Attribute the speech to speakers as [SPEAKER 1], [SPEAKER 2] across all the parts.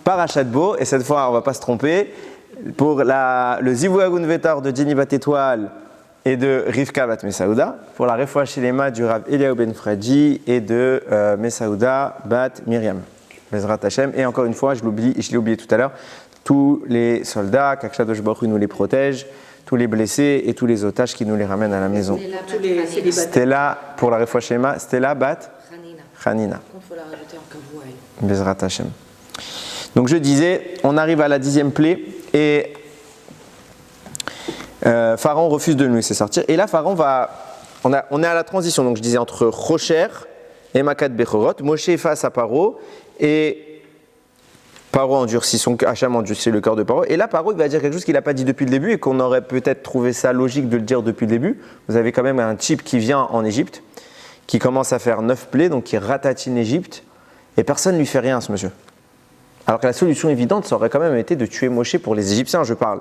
[SPEAKER 1] Parashat Bo, et cette fois on ne va pas se tromper, pour le Zivu Agun Vetar de Jenny Bat Étoile et de Rivka Bat Mesaouda, pour la Refoua Shilema du Rav Eliaou Ben Fradi et de Mesaouda Bat Myriam. Bezrat Hashem. Et encore une fois, je l'ai oublié tout à l'heure, tous les soldats, qu'Akadosh Baruch Hu nous les protège, tous les blessés et tous les otages qui nous les ramènent à la maison.
[SPEAKER 2] Tous les célibataires.
[SPEAKER 1] Stella, pour la Refoua Shilema, Stella Bat Hanina.
[SPEAKER 2] Il faut la rajouter en kavouaï.
[SPEAKER 1] Bezrat Hashem. Donc je disais, on arrive à la 10e plaie et Pharaon refuse de nous laisser sortir. Et là, Pharaon on est à la transition, donc je disais entre Rocher et Makat Bechorot. Moshe est face à Paro et Paro endurcit Hacham endurcit le cœur de Paro. Et là, Paro il va dire quelque chose qu'il n'a pas dit depuis le début et qu'on aurait peut-être trouvé ça logique de le dire depuis le début. Vous avez quand même un type qui vient en Égypte, qui commence à faire 9 plaies, donc qui ratatine l'Égypte, et personne ne lui fait rien, ce monsieur. Alors que la solution évidente, ça aurait quand même été de tuer Moshe pour les Égyptiens, je parle.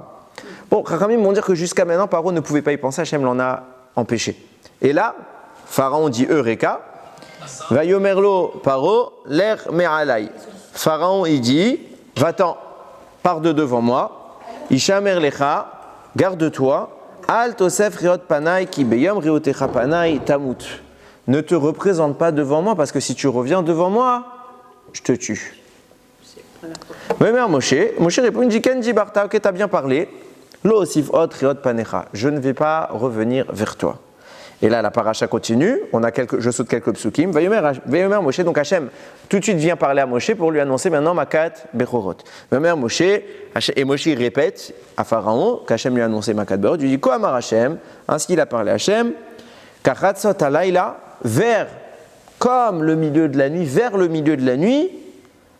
[SPEAKER 1] Bon, Chachamim vont dire que jusqu'à maintenant, Paro ne pouvait pas y penser, Hachem l'en a empêché. Et là, Pharaon dit Eureka, Vayomerlo Paro, l'air me'alai. Pharaon, il dit, va-t'en, pars de devant moi, Ishamer lecha, garde-toi, Al tosef riot panai ki beyom riotecha panai tamut. Ne te représente pas devant moi, parce que si tu reviens devant moi, je te tue. Mais Moshe répond, il dit, Ken Jibarta, ok, t'as bien parlé. Lo osif ot riot panecha. Je ne vais pas revenir vers toi. Et là, la paracha continue. Je saute quelques psukim. Vayomer Moshe, donc Hachem, tout de suite vient parler à Moshe pour lui annoncer maintenant Makat Bechorot. Vayomer Moshe, et Moshe il répète à Pharaon qu'Hachem lui a annoncé Makat Bechorot. Il dit, Ko amar Hachem, ainsi qu'il a parlé à Hachem, Kachatzot alayla, vers, comme le milieu de la nuit, vers le milieu de la nuit,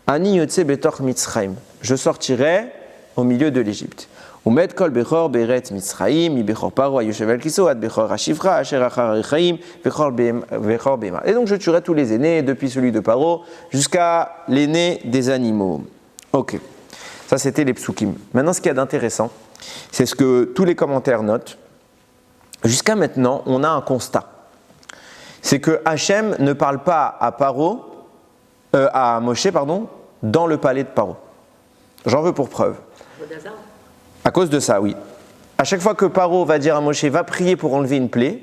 [SPEAKER 1] Ani yotse betor Mitzrayim. Je sortirai au milieu de l'Égypte. Umed kol bechor beret Mitzrayim, mi bechor paro ayoshev al kiso, ad bechor hashivra, asher achar arichaim, bechor bema. Et donc je tuerai tous les aînés, depuis celui de Paro, jusqu'à l'aîné des animaux. Ok, ça c'était les psukim. Maintenant ce qu'il y a d'intéressant, c'est ce que tous les commentaires notent. Jusqu'à maintenant, on a un constat. C'est que Hachem ne parle pas à Moshe, dans le palais de Paro. J'en veux pour preuve. À cause de ça, oui. À chaque fois que Paro va dire à Moshe, va prier pour enlever une plaie,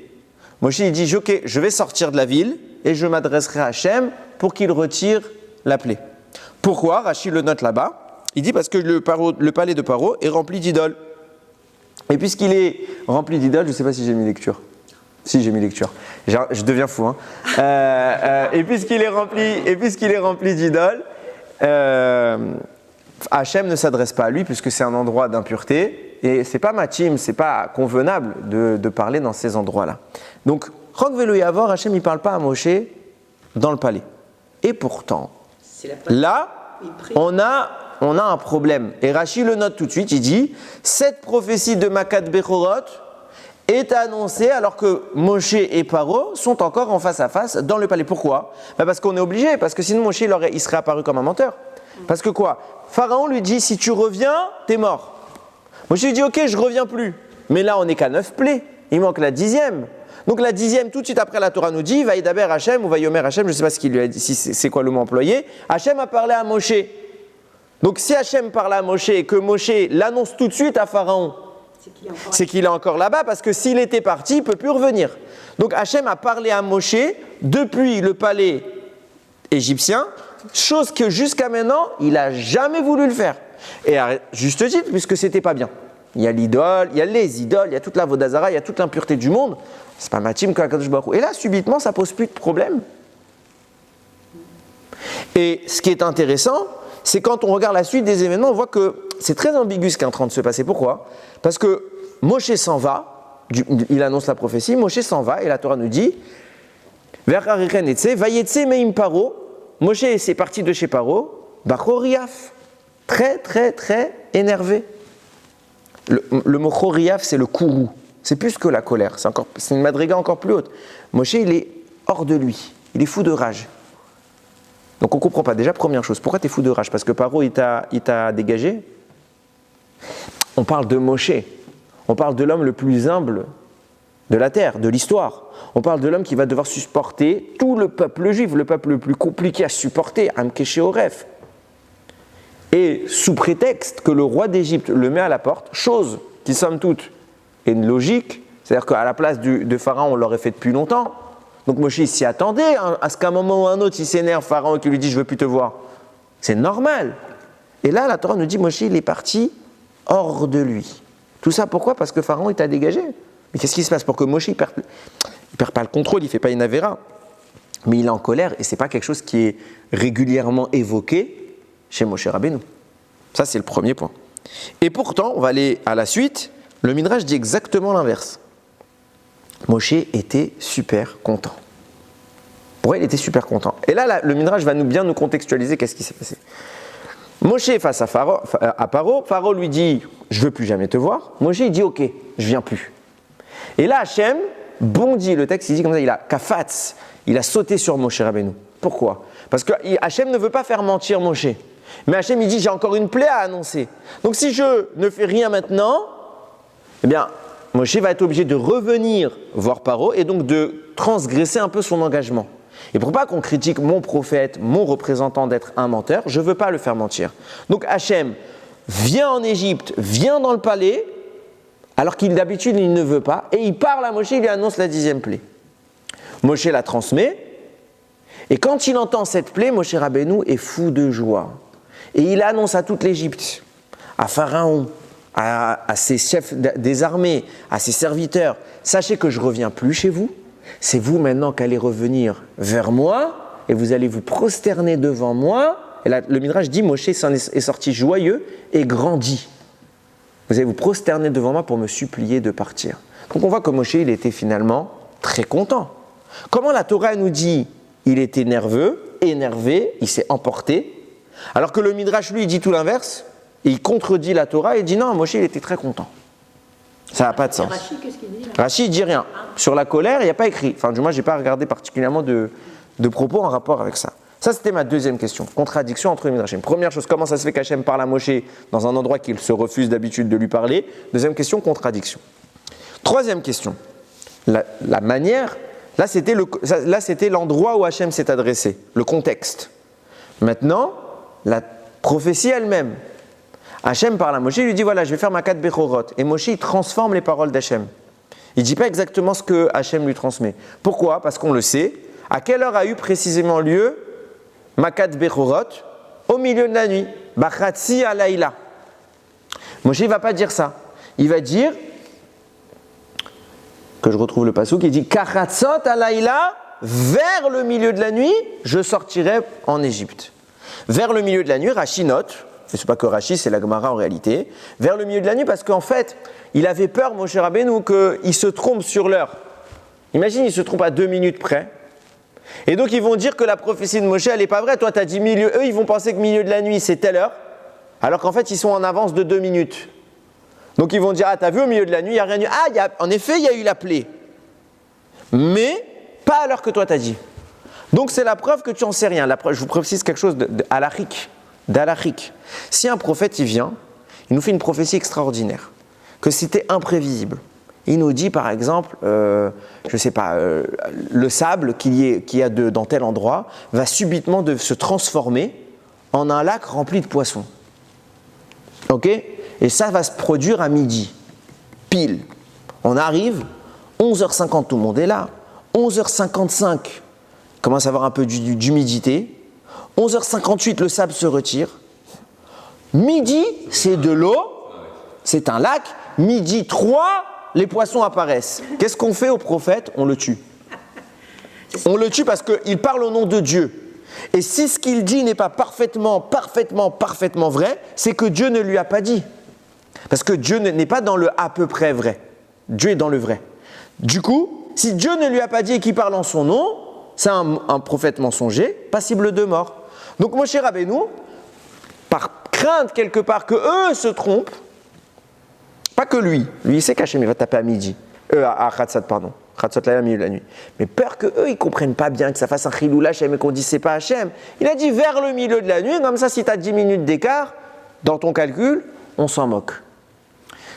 [SPEAKER 1] Moshe il dit, ok, je vais sortir de la ville et je m'adresserai à Hachem pour qu'il retire la plaie. Pourquoi? Rachid le note là-bas. Il dit parce que le palais de Paro est rempli d'idoles. Et puisqu'il est rempli d'idoles, je ne sais pas si j'ai mis lecture. Si, j'ai mis lecture. Je deviens fou. Hein. Et puisqu'il est rempli d'idoles, Hachem ne s'adresse pas à lui puisque c'est un endroit d'impureté et c'est pas matim, c'est pas convenable de parler dans ces endroits-là. Donc, Chok Velo Yavor, Hachem ne parle pas à Moshe dans le palais. Et pourtant, là, on a un problème. Et Rashi le note tout de suite, il dit, cette prophétie de Makat Bechorot est annoncée alors que Moshe et Paro sont encore en face à face dans le palais. Pourquoi? Parce qu'on est obligé, parce que sinon Moshe il serait apparu comme un menteur. Parce que quoi? Pharaon lui dit, si tu reviens, t'es mort. Moshe lui dit, ok, je reviens plus. Mais là, on n'est qu'à 9 plaies. Il manque la 10e. Donc la 10e, tout de suite après, la Torah nous dit, Vaïdaber Hachem ou Vayomer Hachem, je ne sais pas ce qu'il lui a dit, si c'est quoi le mot employé. Hachem a parlé à Moshe. Donc si Hachem parle à Moshe et que Moshe l'annonce tout de suite à Pharaon, c'est qu'il est encore là-bas, parce que s'il était parti, il ne peut plus revenir. Donc Hachem a parlé à Moshe depuis le palais égyptien, chose que jusqu'à maintenant, il n'a jamais voulu le faire. Et à juste titre, puisque c'était pas bien. Il y a l'idole, il y a les idoles, il y a toute la vodazara, il y a toute l'impureté du monde. C'est pas matim qu'Akadosh Baruch Hu. Et là, subitement, ça pose plus de problème. Et ce qui est intéressant, c'est quand on regarde la suite des événements, on voit que c'est très ambigu ce qui est en train de se passer. Pourquoi? Parce que Moshe s'en va, il annonce la prophétie, Moshe s'en va, et la Torah nous dit vers Arichen etse, vayetse meim Paro, Moshe c'est parti de chez Paro, bachoriaf, très très très énervé. Le mot choriaf, c'est le kourou, c'est plus que la colère, c'est une madriga encore plus haute. Moshe il est hors de lui, il est fou de rage. Donc on ne comprend pas. Déjà, première chose, pourquoi tu es fou de rage? Parce que Paro, il t'a dégagé? On parle de Moshe. On parle de l'homme le plus humble de la terre, de l'histoire. On parle de l'homme qui va devoir supporter tout le peuple juif, le peuple le plus compliqué à supporter, Amkeshe Oref. Et sous prétexte que le roi d'Égypte le met à la porte, chose qui somme toute est une logique, c'est-à-dire qu'à la place de Pharaon, on l'aurait fait depuis longtemps. Donc Moshe s'y attendait à ce qu'à un moment ou un autre, il s'énerve Pharaon et qu'il lui dit « je veux plus te voir ». C'est normal. Et là, la Torah nous dit Moshe, il est parti hors de lui. Tout ça pourquoi ? Parce que Pharaon est à dégager. Mais qu'est-ce qui se passe pour que Moshe, il perd pas le contrôle, il ne fait pas une avéra. Mais il est en colère et ce n'est pas quelque chose qui est régulièrement évoqué chez Moshe Rabbeinu. Ça, c'est le premier point. Et pourtant, on va aller à la suite, le Midrash dit exactement l'inverse. Moshe était super content. Pourquoi il était super content ? Et là, le Midrash va bien nous contextualiser qu'est-ce qui s'est passé. Moshe est face à Paro, Paro lui dit « je ne veux plus jamais te voir ». Moshe il dit « ok, je ne viens plus ». Et là, Hachem bondit, le texte il dit comme ça, il a kafatz, il a sauté sur Moshe Rabbeinu. Pourquoi ? Parce que Hachem ne veut pas faire mentir Moshe. Mais Hachem il dit « j'ai encore une plaie à annoncer ». Donc si je ne fais rien maintenant, eh bien, Moshe va être obligé de revenir voir Paro et donc de transgresser un peu son engagement. Et pour pas qu'on critique mon prophète, mon représentant d'être un menteur, je ne veux pas le faire mentir. Donc Hachem vient en Égypte, vient dans le palais, alors qu'il d'habitude il ne veut pas, et il parle à Moshe, il lui annonce la 10e plaie. Moshe la transmet, et quand il entend cette plaie, Moshe Rabbeinu est fou de joie. Et il annonce à toute l'Égypte, à Pharaon, à ses chefs des armées, à ses serviteurs, sachez que je ne reviens plus chez vous, c'est vous maintenant qui allez revenir vers moi, et vous allez vous prosterner devant moi. Et là, le Midrash dit, Moshe est sorti joyeux et grandi. Vous allez vous prosterner devant moi pour me supplier de partir. Donc on voit que Moshe, il était finalement très content. Comment la Torah nous dit, il était nerveux, énervé, il s'est emporté, alors que le Midrash, lui, il dit tout l'inverse, et il contredit la Torah, et il dit non, Moshe, il était très content. Ça n'a pas de sens.
[SPEAKER 2] Rashi, qu'est-ce qu'il dit là ?
[SPEAKER 1] Rashi, il dit rien. Sur la colère, il n'y a pas écrit. Enfin, du moins, je n'ai pas regardé particulièrement de propos en rapport avec ça. Ça, c'était ma deuxième question. Contradiction entre les Midrashim. Première chose, comment ça se fait qu'Hachem parle à Moshe dans un endroit qu'il se refuse d'habitude de lui parler ? Deuxième question, contradiction. Troisième question. La manière, là, c'était l'endroit où Hachem s'est adressé, le contexte. Maintenant, la prophétie elle-même. Hachem parle à Moshe, il lui dit voilà, je vais faire Makat Bechorot. Et Moshe, il transforme les paroles d'Hachem. Il ne dit pas exactement ce que Hachem lui transmet. Pourquoi ? Parce qu'on le sait. À quelle heure a eu précisément lieu Makat Bechorot ? Au milieu de la nuit. Bachatzi alayla. Moshe ne va pas dire ça. Il va dire, que je retrouve le passouk, il dit Kachatzot alayla, vers le milieu de la nuit, je sortirai en Égypte. Vers le milieu de la nuit, Rashi note, et ce n'est pas que Rashi, c'est la Gemara en réalité, vers le milieu de la nuit parce qu'en fait, il avait peur, Moshe Rabbeinu, qu'il se trompe sur l'heure. Imagine, il se trompe à 2 minutes près. Et donc, ils vont dire que la prophétie de Moshe, elle n'est pas vraie. Toi, tu as dit milieu. Eux, ils vont penser que milieu de la nuit, c'est telle heure, alors qu'en fait, ils sont en avance de 2 minutes. Donc, ils vont dire, ah, t'as vu, au milieu de la nuit, il n'y a rien eu. Ah, en effet, il y a eu la plaie. Mais pas à l'heure que toi, tu as dit. Donc, c'est la preuve que tu n'en sais rien. Je vous précise quelque chose d'alachique. Si un prophète, il vient, il nous fait une prophétie extraordinaire, que c'était imprévisible. Il nous dit, par exemple, je ne sais pas, le sable qu'il y a dans tel endroit va subitement se transformer en un lac rempli de poissons. Ok ? Et ça va se produire à midi, pile. On arrive, 11h50, tout le monde est là. 11h55, commence à avoir un peu d'humidité. 11h58, le sable se retire. Midi, c'est de l'eau, c'est un lac. Midi 3, les poissons apparaissent. Qu'est-ce qu'on fait au prophète ? On le tue. On le tue parce qu'il parle au nom de Dieu. Et si ce qu'il dit n'est pas parfaitement vrai, c'est que Dieu ne lui a pas dit. Parce que Dieu n'est pas dans le à peu près vrai. Dieu est dans le vrai. Du coup, si Dieu ne lui a pas dit et qu'il parle en son nom, c'est un prophète mensonger, passible de mort. Donc Moshe Rabbeinu, par crainte quelque part que eux se trompent, pas que lui il sait qu'Hachem il va taper à midi, à Khatsat, pardon, Khatsat là, au milieu de la nuit, mais peur que eux ils comprennent pas bien, que ça fasse un chilou Hachem et qu'on dise c'est pas Hachem, il a dit vers le milieu de la nuit, comme ça si tu as 10 minutes d'écart, dans ton calcul, on s'en moque.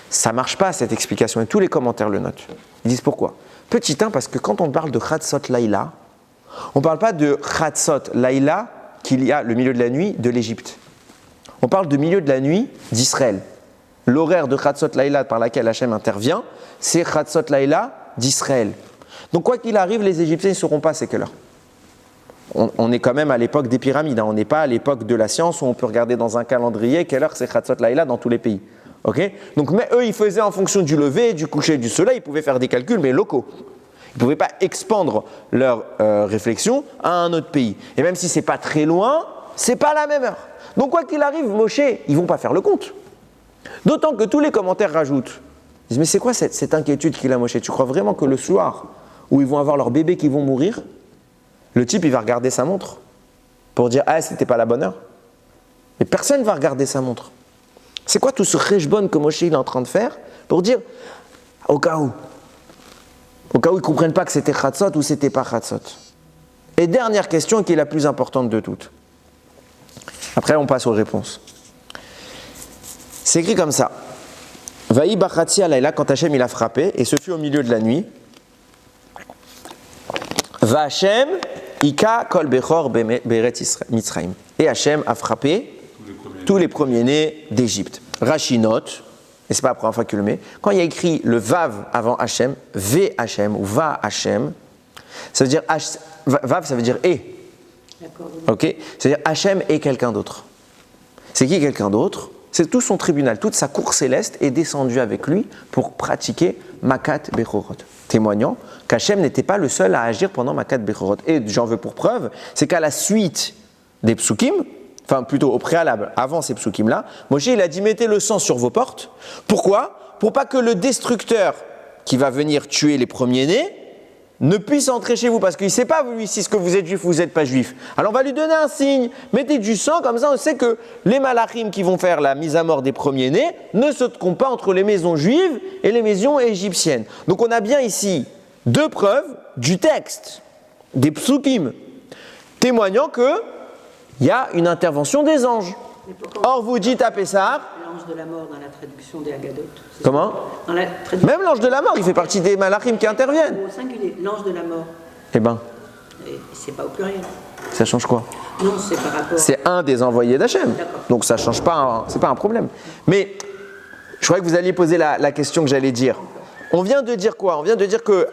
[SPEAKER 1] Ça marche pas cette explication et tous les commentaires le notent. Ils disent pourquoi ? Petit 1, parce que quand on parle de Khatsot Laïla, on ne parle pas de Khatsot Laïla qu'il y a le milieu de la nuit de l'Égypte. On parle de milieu de la nuit d'Israël. L'horaire de Chatzot Laïla par laquelle Hachem intervient, c'est Chatzot Laïla d'Israël. Donc quoi qu'il arrive, les Égyptiens ne sauront pas c'est quelle heure. On est quand même à l'époque des pyramides, on n'est pas à l'époque de la science où on peut regarder dans un calendrier quelle heure c'est Chatzot Laïla dans tous les pays. Okay, donc mais eux, ils faisaient en fonction du lever, du coucher, du soleil, ils pouvaient faire des calculs, mais locaux. Ils ne pouvaient pas expandre leur réflexion à un autre pays. Et même si ce n'est pas très loin, ce n'est pas la même heure. Donc quoi qu'il arrive, Moshe, ils ne vont pas faire le compte. D'autant que tous les commentaires rajoutent. Ils disent, mais c'est quoi cette inquiétude qu'il a, Moshe? Tu crois vraiment que le soir, où ils vont avoir leurs bébés qui vont mourir, le type, il va regarder sa montre pour dire, ah, c'était pas la bonne heure? Mais personne ne va regarder sa montre. C'est quoi tout ce rejbon que Moshe il est en train de faire pour dire, au cas où ils ne comprennent pas que c'était Chatzot ou c'était pas Chatzot. Et dernière question qui est la plus importante de toutes. Après, on passe aux réponses. C'est écrit comme ça. Vaï bachatzi alayla, quand Hachem il a frappé, et ce fut au milieu de la nuit. Va Hachem ika kol bechor beret Mitzrayim. Et Hachem a frappé tous les premiers-nés d'Égypte. Rashi note, et ce n'est pas la première fois qu'il le met, quand il y a écrit le Vav avant Hachem, V Hachem ou Va Hachem, ça veut dire Vav, ça veut dire et. Ok, c'est-à-dire Hachem est quelqu'un d'autre. C'est qui quelqu'un d'autre? C'est tout son tribunal, toute sa cour céleste est descendue avec lui pour pratiquer Makat Bechorot, témoignant qu'Hachem n'était pas le seul à agir pendant Makat Bechorot. Et j'en veux pour preuve, c'est qu'à la suite des psukim, enfin plutôt au préalable, avant ces psukim-là, Moshe il a dit mettez le sang sur vos portes. Pourquoi? Pour pas que le destructeur qui va venir tuer les premiers-nés ne puisse entrer chez vous, parce qu'il ne sait pas, lui, si ce que vous êtes juif ou vous n'êtes pas juif. Alors on va lui donner un signe, mettez du sang, comme ça on sait que les malachim qui vont faire la mise à mort des premiers-nés ne sauteront pas entre les maisons juives et les maisons égyptiennes. Donc on a bien ici deux preuves du texte, des psukim, témoignant qu'il y a une intervention des anges. Or vous dites à Pessah,
[SPEAKER 2] l'ange de la mort dans la traduction des Haggadot.
[SPEAKER 1] Comment? Même l'ange de la mort, il fait partie des malachim qui interviennent.
[SPEAKER 2] Au singulier, l'ange de la mort.
[SPEAKER 1] Eh ben.
[SPEAKER 2] C'est pas au pluriel.
[SPEAKER 1] Ça change quoi?
[SPEAKER 2] Non, c'est par rapport.
[SPEAKER 1] C'est un des envoyés d'Hachem. Donc ça change pas, c'est pas un problème. Mais je croyais que vous alliez poser la question que j'allais dire. On vient de dire quoi? On vient de dire que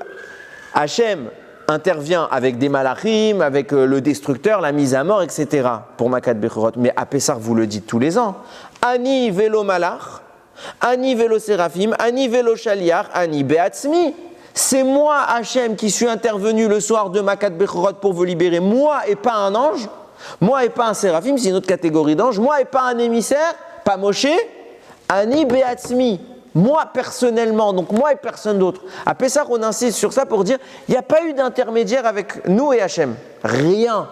[SPEAKER 1] Hachem intervient avec des malachim, avec le destructeur, la mise à mort, etc. pour Makat Bechorot. Mais à Pessah, vous le dites tous les ans. Ani velo malach, ani velo séraphim, ani velo shaliach, ani beatzmi. C'est moi, Hachem, qui suis intervenu le soir de Makat Bechorot pour vous libérer. Moi et pas un ange. Moi et pas un séraphim, c'est une autre catégorie d'ange. Moi et pas un émissaire, pas Moshe. Ani beatzmi. Moi personnellement, donc moi et personne d'autre. À Pessah, on insiste sur ça pour dire il n'y a pas eu d'intermédiaire avec nous et Hachem. Rien.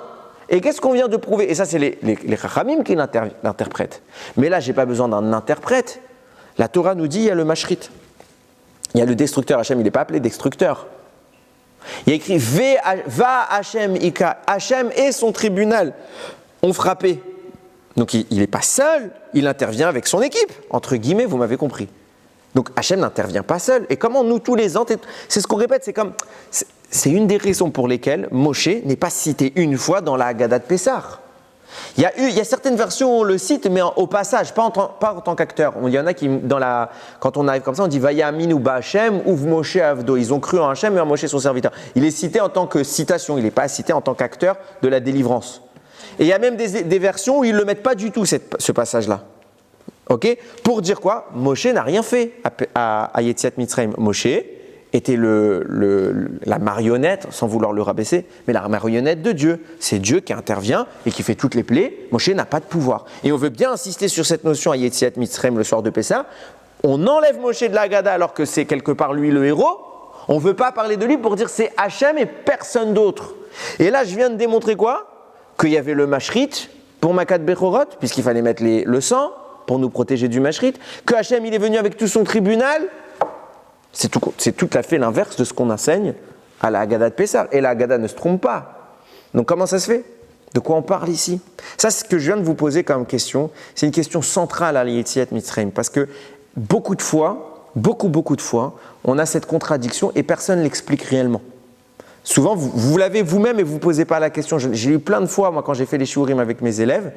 [SPEAKER 1] Et qu'est-ce qu'on vient de prouver? Et ça, c'est les Chachamim qui l'interprètent. Mais là, je n'ai pas besoin d'un interprète. La Torah nous dit il y a le Mashrit. Il y a le destructeur. Hachem, il n'est pas appelé destructeur. Il y a écrit Va Hachem Ika. Hachem et son tribunal ont frappé. Donc il n'est pas seul, il intervient avec son équipe. Entre guillemets, vous m'avez compris. Donc Hachem n'intervient pas seul. Et comment nous, tous les ans, c'est ce qu'on répète, c'est une des raisons pour lesquelles Moshe n'est pas cité une fois dans la Haggadah de Pessah. Il y a certaines versions où on le cite, mais au passage, pas en tant qu'acteur. Il y en a qui, quand on arrive comme ça, on dit Vayaminu ba'Hachem uv Moshe avdo. Ils ont cru en Hachem et en Moshe son serviteur. Il est cité en tant que citation, il n'est pas cité en tant qu'acteur de la délivrance. Et il y a même des versions où ils ne le mettent pas du tout, ce passage-là. Okay? Pour dire quoi? Moshe n'a rien fait à Yetziat Mitzrayim. Moshe était la marionnette, sans vouloir le rabaisser, mais la marionnette de Dieu. C'est Dieu qui intervient et qui fait toutes les plaies. Moshe n'a pas de pouvoir. Et on veut bien insister sur cette notion à Yetziat Mitzrayim le soir de Pessah. On enlève Moshe de la Haggadah alors que c'est quelque part lui le héros. On ne veut pas parler de lui pour dire c'est Hachem et personne d'autre. Et là, je viens de démontrer quoi? Qu'il y avait le Mashrit pour Makat Bechorot, puisqu'il fallait mettre le sang pour nous protéger du Mashrit, que Hachem il est venu avec tout son tribunal. C'est tout à fait l'inverse de ce qu'on enseigne à la Haggadah de Pessah. Et la Haggadah ne se trompe pas. Donc comment ça se fait? De quoi on parle ici? Ça, c'est ce que je viens de vous poser comme question. C'est une question centrale à Yetziat Mitzrayim, parce que beaucoup de fois, on a cette contradiction et personne ne l'explique réellement. Souvent, vous l'avez vous-même et vous ne posez pas la question. J'ai eu plein de fois, moi, quand j'ai fait les shiurim avec mes élèves,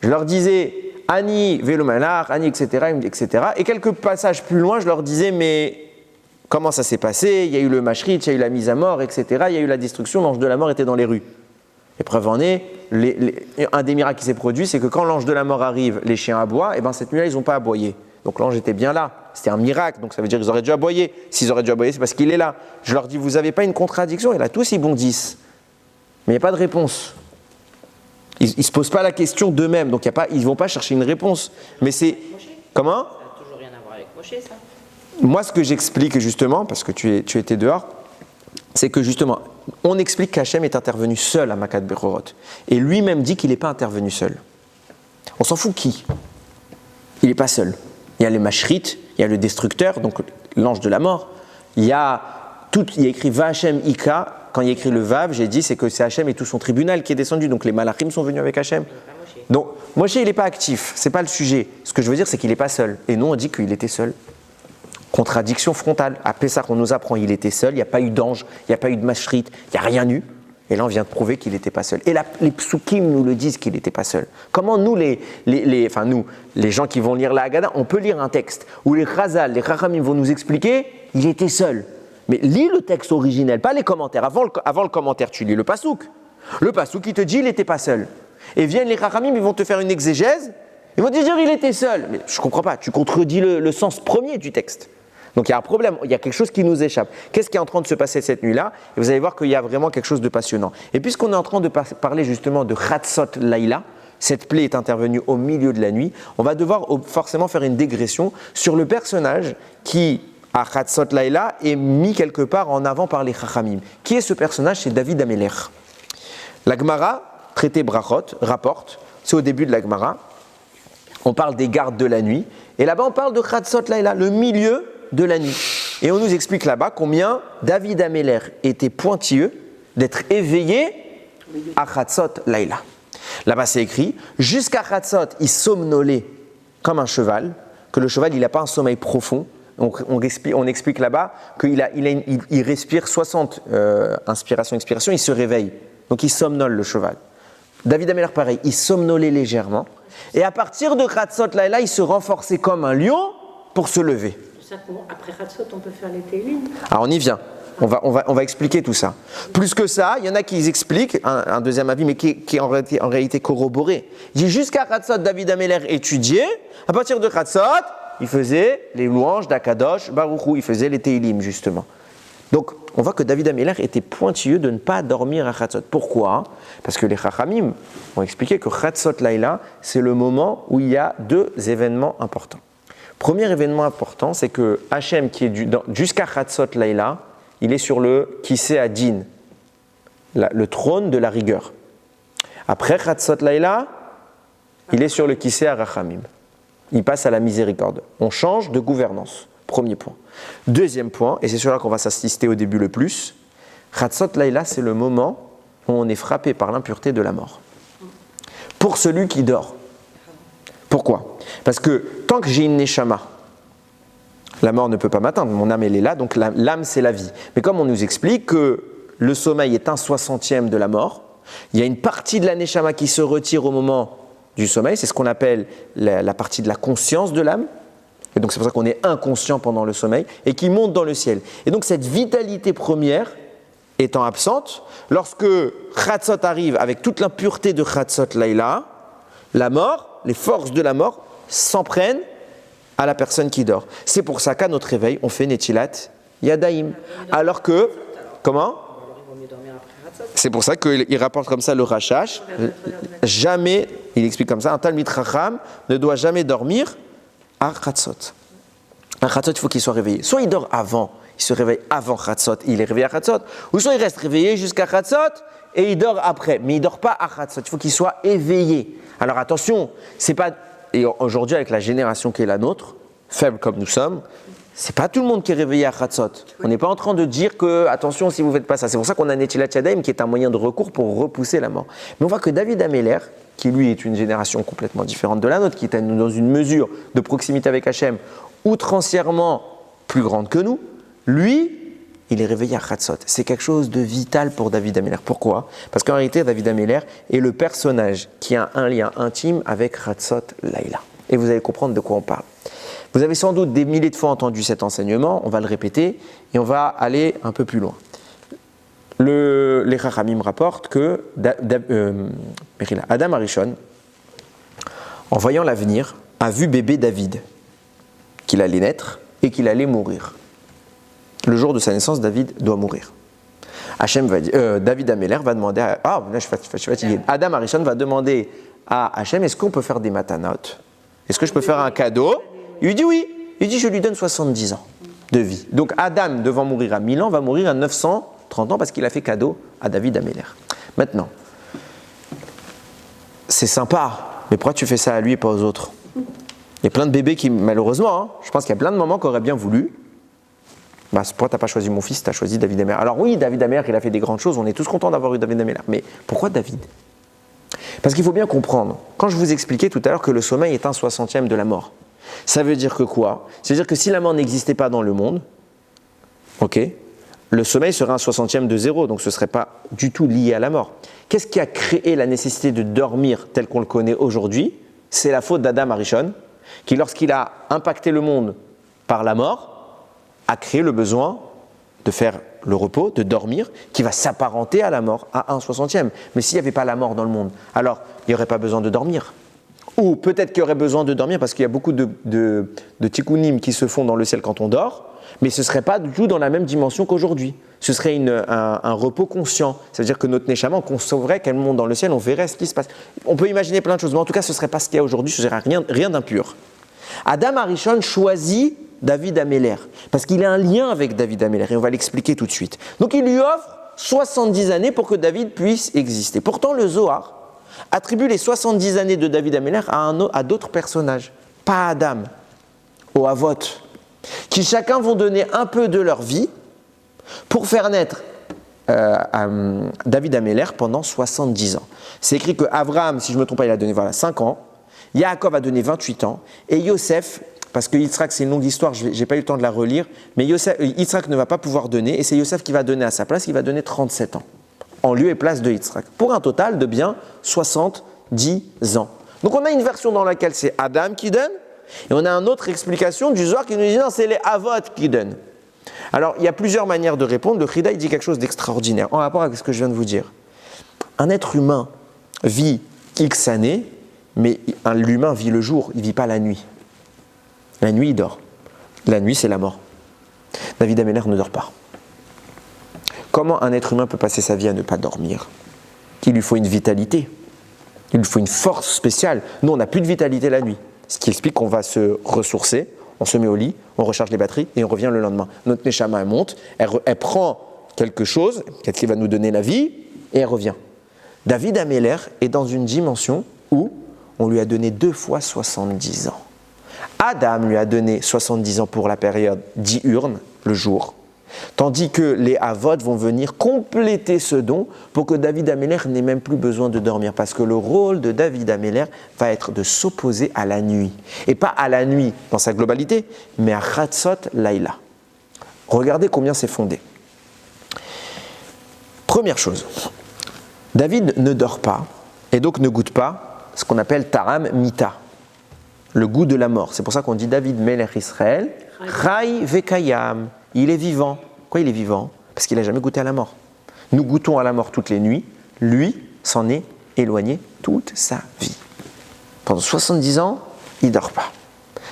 [SPEAKER 1] je leur disais Ani Velomalar, Ani, etc., etc. Et quelques passages plus loin, je leur disais, mais comment ça s'est passé? Il y a eu le mashrit, il y a eu la mise à mort, etc. Il y a eu la destruction, l'ange de la mort était dans les rues. Et preuve en est, un des miracles qui s'est produit, c'est que quand l'ange de la mort arrive, les chiens aboient, et bien cette nuit-là, ils n'ont pas aboyé. Donc l'ange était bien là. C'était un miracle, donc ça veut dire qu'ils auraient dû aboyer. S'ils auraient dû aboyer, c'est parce qu'il est là. Je leur dis, vous n'avez pas une contradiction? Et là, tous, ils bondissent. Mais il n'y a pas de réponse. Ils ne se posent pas la question d'eux-mêmes, donc ils ne vont pas chercher une réponse. Mais c'est... Comment?
[SPEAKER 2] Ça n'a toujours rien à voir avec Moshe, ça.
[SPEAKER 1] Moi, ce que j'explique justement, parce que tu étais dehors, c'est que justement, on explique qu'Hachem est intervenu seul à Makat Bechorot. Et lui-même dit qu'il n'est pas intervenu seul. On s'en fout qui? Il n'est pas seul. Il y a les mashrit, il y a le destructeur, donc l'ange de la mort. Il y a écrit Va Hachem Ika. Quand il y a écrit le Vav, j'ai dit c'est que c'est Hachem et tout son tribunal qui est descendu. Donc les malachim sont venus avec Hachem. Donc Moshe, il n'est pas actif. C'est pas le sujet. Ce que je veux dire, c'est qu'il n'est pas seul. Et nous, on dit qu'il était seul. Contradiction frontale. À Pessah, on nous apprend qu'il était seul. Il n'y a pas eu d'ange, il n'y a pas eu de mashrit, il n'y a rien eu. Et là, on vient de prouver qu'il n'était pas seul. Et les psukim nous le disent qu'il n'était pas seul. Comment nous, les gens qui vont lire la Haggadah, on peut lire un texte où les Chazal, les Chachamim vont nous expliquer il était seul. Mais lis le texte originel, pas les commentaires. Avant le commentaire, tu lis le pasouk. Le pasouk qui te dit il n'était pas seul. Et viennent les Chachamim, ils vont te faire une exégèse. Ils vont te dire il était seul. Mais je ne comprends pas, tu contredis le sens premier du texte. Donc il y a un problème, il y a quelque chose qui nous échappe. Qu'est-ce qui est en train de se passer cette nuit-là? Et vous allez voir qu'il y a vraiment quelque chose de passionnant. Et puisqu'on est en train de parler justement de Chatzot Laïla, cette plaie est intervenue au milieu de la nuit, on va devoir forcément faire une dégression sur le personnage qui, à Chatzot Laïla, est mis quelque part en avant par les Chachamim. Qui est ce personnage? C'est David Améler. La Gemara, traité Brachot, rapporte, c'est au début de la Gemara, on parle des gardes de la nuit, et là-bas on parle de Chatzot Laïla, le milieu de la nuit. Et on nous explique là-bas combien David Améler était pointilleux d'être éveillé à Chatzot Laïla. Là-bas c'est écrit, jusqu'à Chatzot, il somnolait comme un cheval, que le cheval il n'a pas un sommeil profond. On explique là-bas qu'il respire 60 inspiration, expiration, il se réveille. Donc il somnole le cheval. David Améler pareil, il somnolait légèrement. Et à partir de Chatzot Laïla, il se renforçait comme un lion pour se lever.
[SPEAKER 2] Après Chatzot, on peut faire les Télim.
[SPEAKER 1] Alors on y vient. On va expliquer tout ça. Plus que ça, il y en a qui expliquent un deuxième avis, mais qui est en réalité corroboré. Il dit jusqu'à Chatzot, David Améler étudiait. À partir de Chatzot, il faisait les louanges d'Akadosh Baruch Hu. Il faisait les Télim, justement. Donc, on voit que David Améler était pointilleux de ne pas dormir à Chatzot. Pourquoi? Parce que les Chachamim ont expliqué que Chatzot Laïla, c'est le moment où il y a deux événements importants. Premier événement important, c'est que Hachem, qui est jusqu'à Chatzot Laïla, il est sur le Kisei Adin, le trône de la rigueur. Après Chatzot Laïla, il est sur le Kisei Arachamim. Il passe à la miséricorde. On change de gouvernance. Premier point. Deuxième point, et c'est sur là qu'on va s'assister au début le plus, Chatzot Laïla, c'est le moment où on est frappé par l'impureté de la mort. Pour celui qui dort. Pourquoi? Parce que tant que j'ai une neshama, la mort ne peut pas m'atteindre, mon âme elle est là, donc l'âme c'est la vie. Mais comme on nous explique que le sommeil est 1/60e de la mort, il y a une partie de la neshama qui se retire au moment du sommeil, c'est ce qu'on appelle la partie de la conscience de l'âme, et donc c'est pour ça qu'on est inconscient pendant le sommeil, et qui monte dans le ciel. Et donc cette vitalité première étant absente, lorsque Chatzot arrive avec toute l'impureté de Chatzot Laïla, la mort, les forces de la mort s'en prennent à la personne qui dort. C'est pour ça qu'à notre réveil, on fait Netilat Yadaim. Alors que, comment? C'est pour ça qu'il rapporte comme ça le Rashash. Jamais, il explique comme ça, un Talmid Chacham ne doit jamais dormir à Chatzot. À Chatzot, il faut qu'il soit réveillé. Soit il dort avant, il se réveille avant Chatzot, il est réveillé à Chatzot, ou soit il reste réveillé jusqu'à Chatzot et il dort après. Mais il ne dort pas à Chatzot, il faut qu'il soit éveillé. Alors attention, c'est pas. Et aujourd'hui, avec la génération qui est la nôtre, faible comme nous sommes, c'est pas tout le monde qui est réveillé à Chatzot. On n'est pas en train de dire que, attention, si vous ne faites pas ça. C'est pour ça qu'on a Netilat Yadayim qui est un moyen de recours pour repousser la mort. Mais on voit que David Améler, qui lui est une génération complètement différente de la nôtre, qui est dans une mesure de proximité avec Hachem outrancièrement plus grande que nous, lui, il est réveillé à Chatzot. C'est quelque chose de vital pour David Améler. Pourquoi? Parce qu'en réalité, David Améler est le personnage qui a un lien intime avec Chatzot Laïla. Et vous allez comprendre de quoi on parle. Vous avez sans doute des milliers de fois entendu cet enseignement, on va le répéter et on va aller un peu plus loin. Les Chachamim rapportent que Adam Arishon, en voyant l'avenir, a vu bébé David, qu'il allait naître et qu'il allait mourir. Le jour de sa naissance, David doit mourir. David Améler va demander je suis fatigué. Adam Arishon va demander à Hachem, est-ce qu'on peut faire des matanot? Est-ce que je peux faire un cadeau? Il lui dit oui. Il dit, je lui donne 70 ans de vie. Donc Adam, devant mourir à 1000 ans, va mourir à 930 ans parce qu'il a fait cadeau à David Améler. Maintenant, c'est sympa, mais pourquoi tu fais ça à lui et pas aux autres? Il y a plein de bébés qui, malheureusement, je pense qu'il y a plein de mamans qui auraient bien voulu. Pourquoi tu n'as pas choisi mon fils, tu as choisi David Améler? Alors oui, David Améler, il a fait des grandes choses, on est tous contents d'avoir eu David Améler. Mais pourquoi David? Parce qu'il faut bien comprendre, quand je vous expliquais tout à l'heure que le sommeil est un 60e de la mort, ça veut dire que quoi? C'est-à-dire que si la mort n'existait pas dans le monde, le sommeil serait un 60e de zéro, donc ce ne serait pas du tout lié à la mort. Qu'est-ce qui a créé la nécessité de dormir tel qu'on le connaît aujourd'hui? C'est la faute d'Adam Arishon, qui lorsqu'il a impacté le monde par la mort, a créé le besoin de faire le repos, de dormir, qui va s'apparenter à la mort, à un 60e. Mais s'il n'y avait pas la mort dans le monde, alors il n'y aurait pas besoin de dormir. Ou peut-être qu'il y aurait besoin de dormir parce qu'il y a beaucoup de tikkunim qui se font dans le ciel quand on dort, mais ce ne serait pas du tout dans la même dimension qu'aujourd'hui. Ce serait un repos conscient. C'est-à-dire que notre neshama, on concevrait qu'elle monte dans le ciel, on verrait ce qui se passe. On peut imaginer plein de choses, mais en tout cas, ce ne serait pas ce qu'il y a aujourd'hui, ce ne serait rien d'impur. Adam Arishon choisit David Améler, parce qu'il a un lien avec David Améler, et on va l'expliquer tout de suite. Donc il lui offre 70 années pour que David puisse exister. Pourtant, le Zohar attribue les 70 années de David Améler à d'autres personnages, pas à Adam, aux Avot, qui chacun vont donner un peu de leur vie pour faire naître David Améler pendant 70 ans. C'est écrit que Abraham, si je ne me trompe pas, il a donné 5 ans, Yaakov a donné 28 ans, et Yosef, parce que Yitzhak, c'est une longue histoire, je n'ai pas eu le temps de la relire, mais Yitzhak ne va pas pouvoir donner, et c'est Yosef qui va donner à sa place, qui va donner 37 ans, en lieu et place de Yitzhak, pour un total de bien 70 ans. Donc on a une version dans laquelle c'est Adam qui donne, et on a une autre explication du Zohar qui nous dit non, c'est les Avot qui donnent. Alors il y a plusieurs manières de répondre, le Chida il dit quelque chose d'extraordinaire, en rapport avec ce que je viens de vous dire. Un être humain vit X années, mais l'humain vit le jour, il ne vit pas la nuit. La nuit, il dort. La nuit, c'est la mort. David Améler ne dort pas. Comment un être humain peut passer sa vie à ne pas dormir? Il lui faut une vitalité. Il lui faut une force spéciale. Nous, on n'a plus de vitalité la nuit. Ce qui explique qu'on va se ressourcer, on se met au lit, on recharge les batteries et on revient le lendemain. Notre neshama, elle monte, elle prend quelque chose qui va nous donner la vie et elle revient. David Améler est dans une dimension où on lui a donné 2 fois 70 ans. Adam lui a donné 70 ans pour la période diurne, le jour, tandis que les Avot vont venir compléter ce don pour que David Améler n'ait même plus besoin de dormir, parce que le rôle de David Améler va être de s'opposer à la nuit, et pas à la nuit dans sa globalité, mais à Chatzot Laïla. Regardez combien c'est fondé. Première chose, David ne dort pas, et donc ne goûte pas ce qu'on appelle Taram Mita, le goût de la mort. C'est pour ça qu'on dit David Melech Israël, Chai Vekayam. Il est vivant. Pourquoi il est vivant? Parce qu'il n'a jamais goûté à la mort. Nous goûtons à la mort toutes les nuits. Lui s'en est éloigné toute sa vie. Pendant 70 ans, il ne dort pas.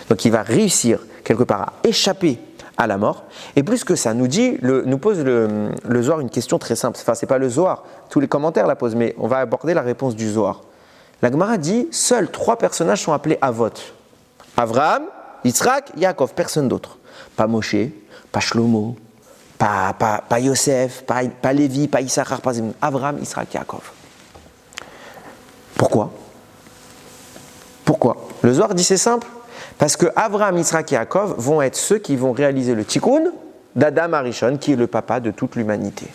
[SPEAKER 1] Donc il va réussir quelque part à échapper à la mort. Et plus que ça, nous pose le Zohar une question très simple. Enfin, ce n'est pas le Zohar, tous les commentaires la posent, mais on va aborder la réponse du Zohar. La Gemara dit, seuls 3 personnages sont appelés Avot. Avraham, Yitzhak, Yaakov, personne d'autre. Pas Moshe, pas Shlomo, pas Yosef, pas Lévi, pas Issachar, pas Zebulun. Avraham, Yitzhak, Yaakov. Pourquoi? Le Zohar dit c'est simple. Parce que Avraham, Yitzhak et Yaakov vont être ceux qui vont réaliser le tikkun d'Adam Arishon, qui est le papa de toute l'humanité.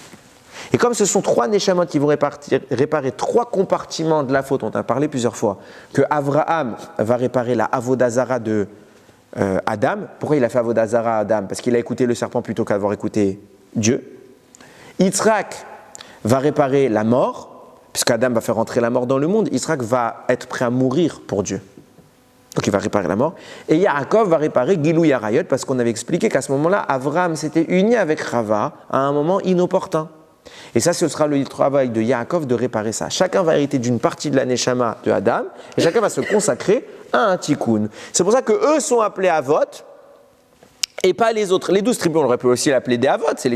[SPEAKER 1] Et comme ce sont 3 neshamot qui vont réparer 3 compartiments de la faute, on en a parlé plusieurs fois, que Avraham va réparer la Avodah Zara de Adam. Pourquoi il a fait Avodah Zara à Adam? Parce qu'il a écouté le serpent plutôt qu'avoir écouté Dieu. Yitzhak va réparer la mort, puisqu'Adam va faire entrer la mort dans le monde. Yitzhak va être prêt à mourir pour Dieu. Donc il va réparer la mort. Et Yaakov va réparer Gilou Yarayot, parce qu'on avait expliqué qu'à ce moment-là, Avraham s'était uni avec Rava à un moment inopportun. Et ça, ce sera le travail de Yaakov de réparer ça. Chacun va hériter d'une partie de la Neshama de Adam, et chacun va se consacrer à un tikkun. C'est pour ça qu'eux sont appelés Avot, et pas les autres. Les 12 tribus, on aurait pu aussi l'appeler des Avot. C'est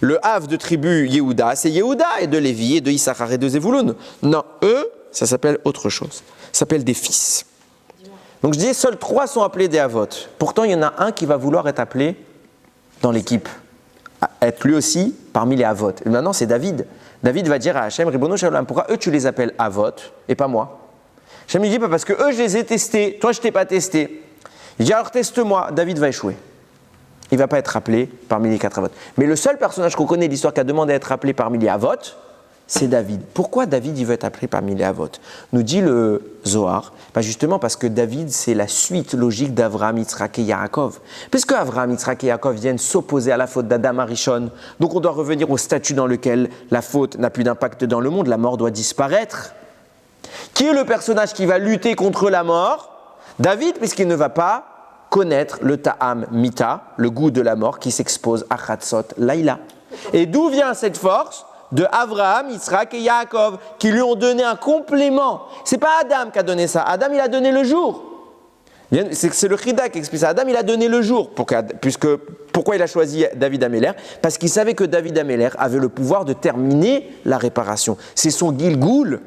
[SPEAKER 1] le Av de tribu Yehuda, c'est Yehuda, et de Lévi, et de Issachar, et de Zevulun. Non, eux, ça s'appelle autre chose. Ça s'appelle des fils. Donc je disais, seuls 3 sont appelés des Avot. Pourtant, il y en a un qui va vouloir être appelé dans l'équipe, être lui aussi parmi les Avot. Et maintenant, c'est David. David va dire à Hachem, Ribono Shalom, pourquoi eux tu les appelles Avot et pas moi? Hachem lui dit, parce que eux je les ai testés, toi je t'ai pas testé. Il dit, alors teste-moi. David va échouer. Il ne va pas être appelé parmi les 4 Avot. Mais le seul personnage qu'on connaît de l'histoire qui a demandé à être appelé parmi les Avot, c'est David. Pourquoi David il veut être appelé parmi les Avot? Nous dit le Zohar, justement parce que David c'est la suite logique d'Avraham, Yitzhak et Yaakov. Puisque Avraham, Yitzhak et Yaakov viennent s'opposer à la faute d'Adam Arishon, donc on doit revenir au statut dans lequel la faute n'a plus d'impact dans le monde, la mort doit disparaître. Qui est le personnage qui va lutter contre la mort? David, puisqu'il ne va pas connaître le Ta'am Mita, le goût de la mort qui s'expose à Chatzot Laïla. Et d'où vient cette force? De Avraham, Yitzhak et Yaakov, qui lui ont donné un complément. C'est pas Adam qui a donné ça. Adam, il a donné le jour. C'est le Chida qui explique ça. Adam, il a donné le jour. Pourquoi il a choisi David Améler? Parce qu'il savait que David Améler avait le pouvoir de terminer la réparation. C'est son Gilgoul.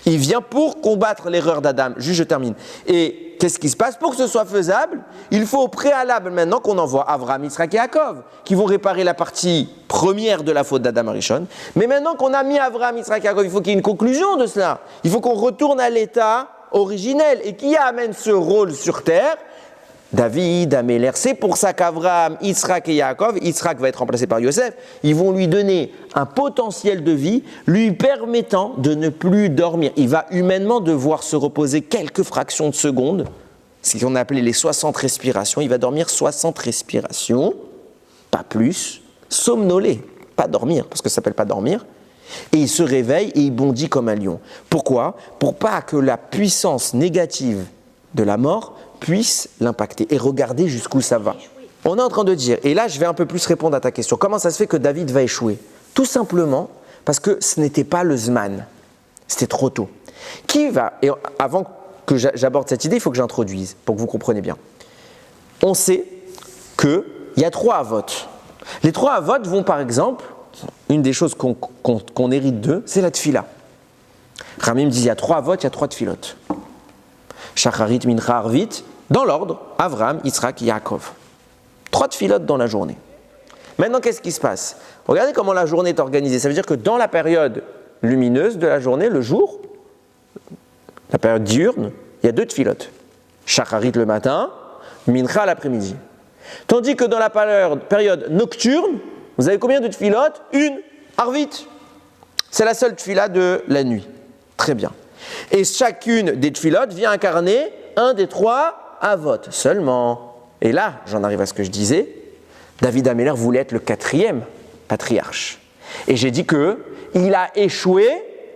[SPEAKER 1] Il vient pour combattre l'erreur d'Adam. Juste, je termine. Et qu'est-ce qui se passe? Pour que ce soit faisable, il faut au préalable maintenant qu'on envoie Avraham, Yitzhak et Yaakov, qui vont réparer la partie première de la faute d'Adam Arishon. Mais maintenant qu'on a mis Avraham, Yitzhak et Yaakov, il faut qu'il y ait une conclusion de cela. Il faut qu'on retourne à l'état originel. Et qui amène ce rôle sur terre? David, Améler. C'est pour ça qu'Avraham, Yitzhak et Yaakov, Yitzhak va être remplacé par Yosef, ils vont lui donner un potentiel de vie lui permettant de ne plus dormir. Il va humainement devoir se reposer quelques fractions de secondes, ce qu'on a appelé les 60 respirations. Il va dormir 60 respirations, pas plus, somnoler, pas dormir, parce que ça s'appelle pas dormir. Et il se réveille et il bondit comme un lion. Pourquoi? Pour pas que la puissance négative de la mort puisse l'impacter. Et regardez jusqu'où ça va. On est en train de dire, et là je vais un peu plus répondre à ta question, comment ça se fait que David va échouer? Tout simplement parce que ce n'était pas le Zman. C'était trop tôt. Qui va, et avant que j'aborde cette idée, il faut que j'introduise, pour que vous compreniez bien. On sait qu'il y a 3 Avot. Les 3 Avot vont par exemple, une des choses qu'on hérite d'eux, c'est la tfila. Rami me dit, il y a 3 Avot, il y a 3 tfilotes. Shacharit, Mincha, Arvit, dans l'ordre, Avraham, Yitzhak, Yaakov. 3 tfilotes dans la journée. Maintenant, qu'est-ce qui se passe? Regardez comment la journée est organisée. Ça veut dire que dans la période lumineuse de la journée, le jour, la période diurne, il y a 2 tfilotes. Shacharit le matin, Mincha l'après-midi. Tandis que dans la période nocturne, vous avez combien de tfilotes? 1, Arvit. C'est la seule tfila de la nuit. Très bien. Et chacune des tfilotes vient incarner un des 3 Avot seulement. Et là, j'en arrive à ce que je disais, David Améler voulait être le 4e patriarche. Et j'ai dit qu'il a échoué,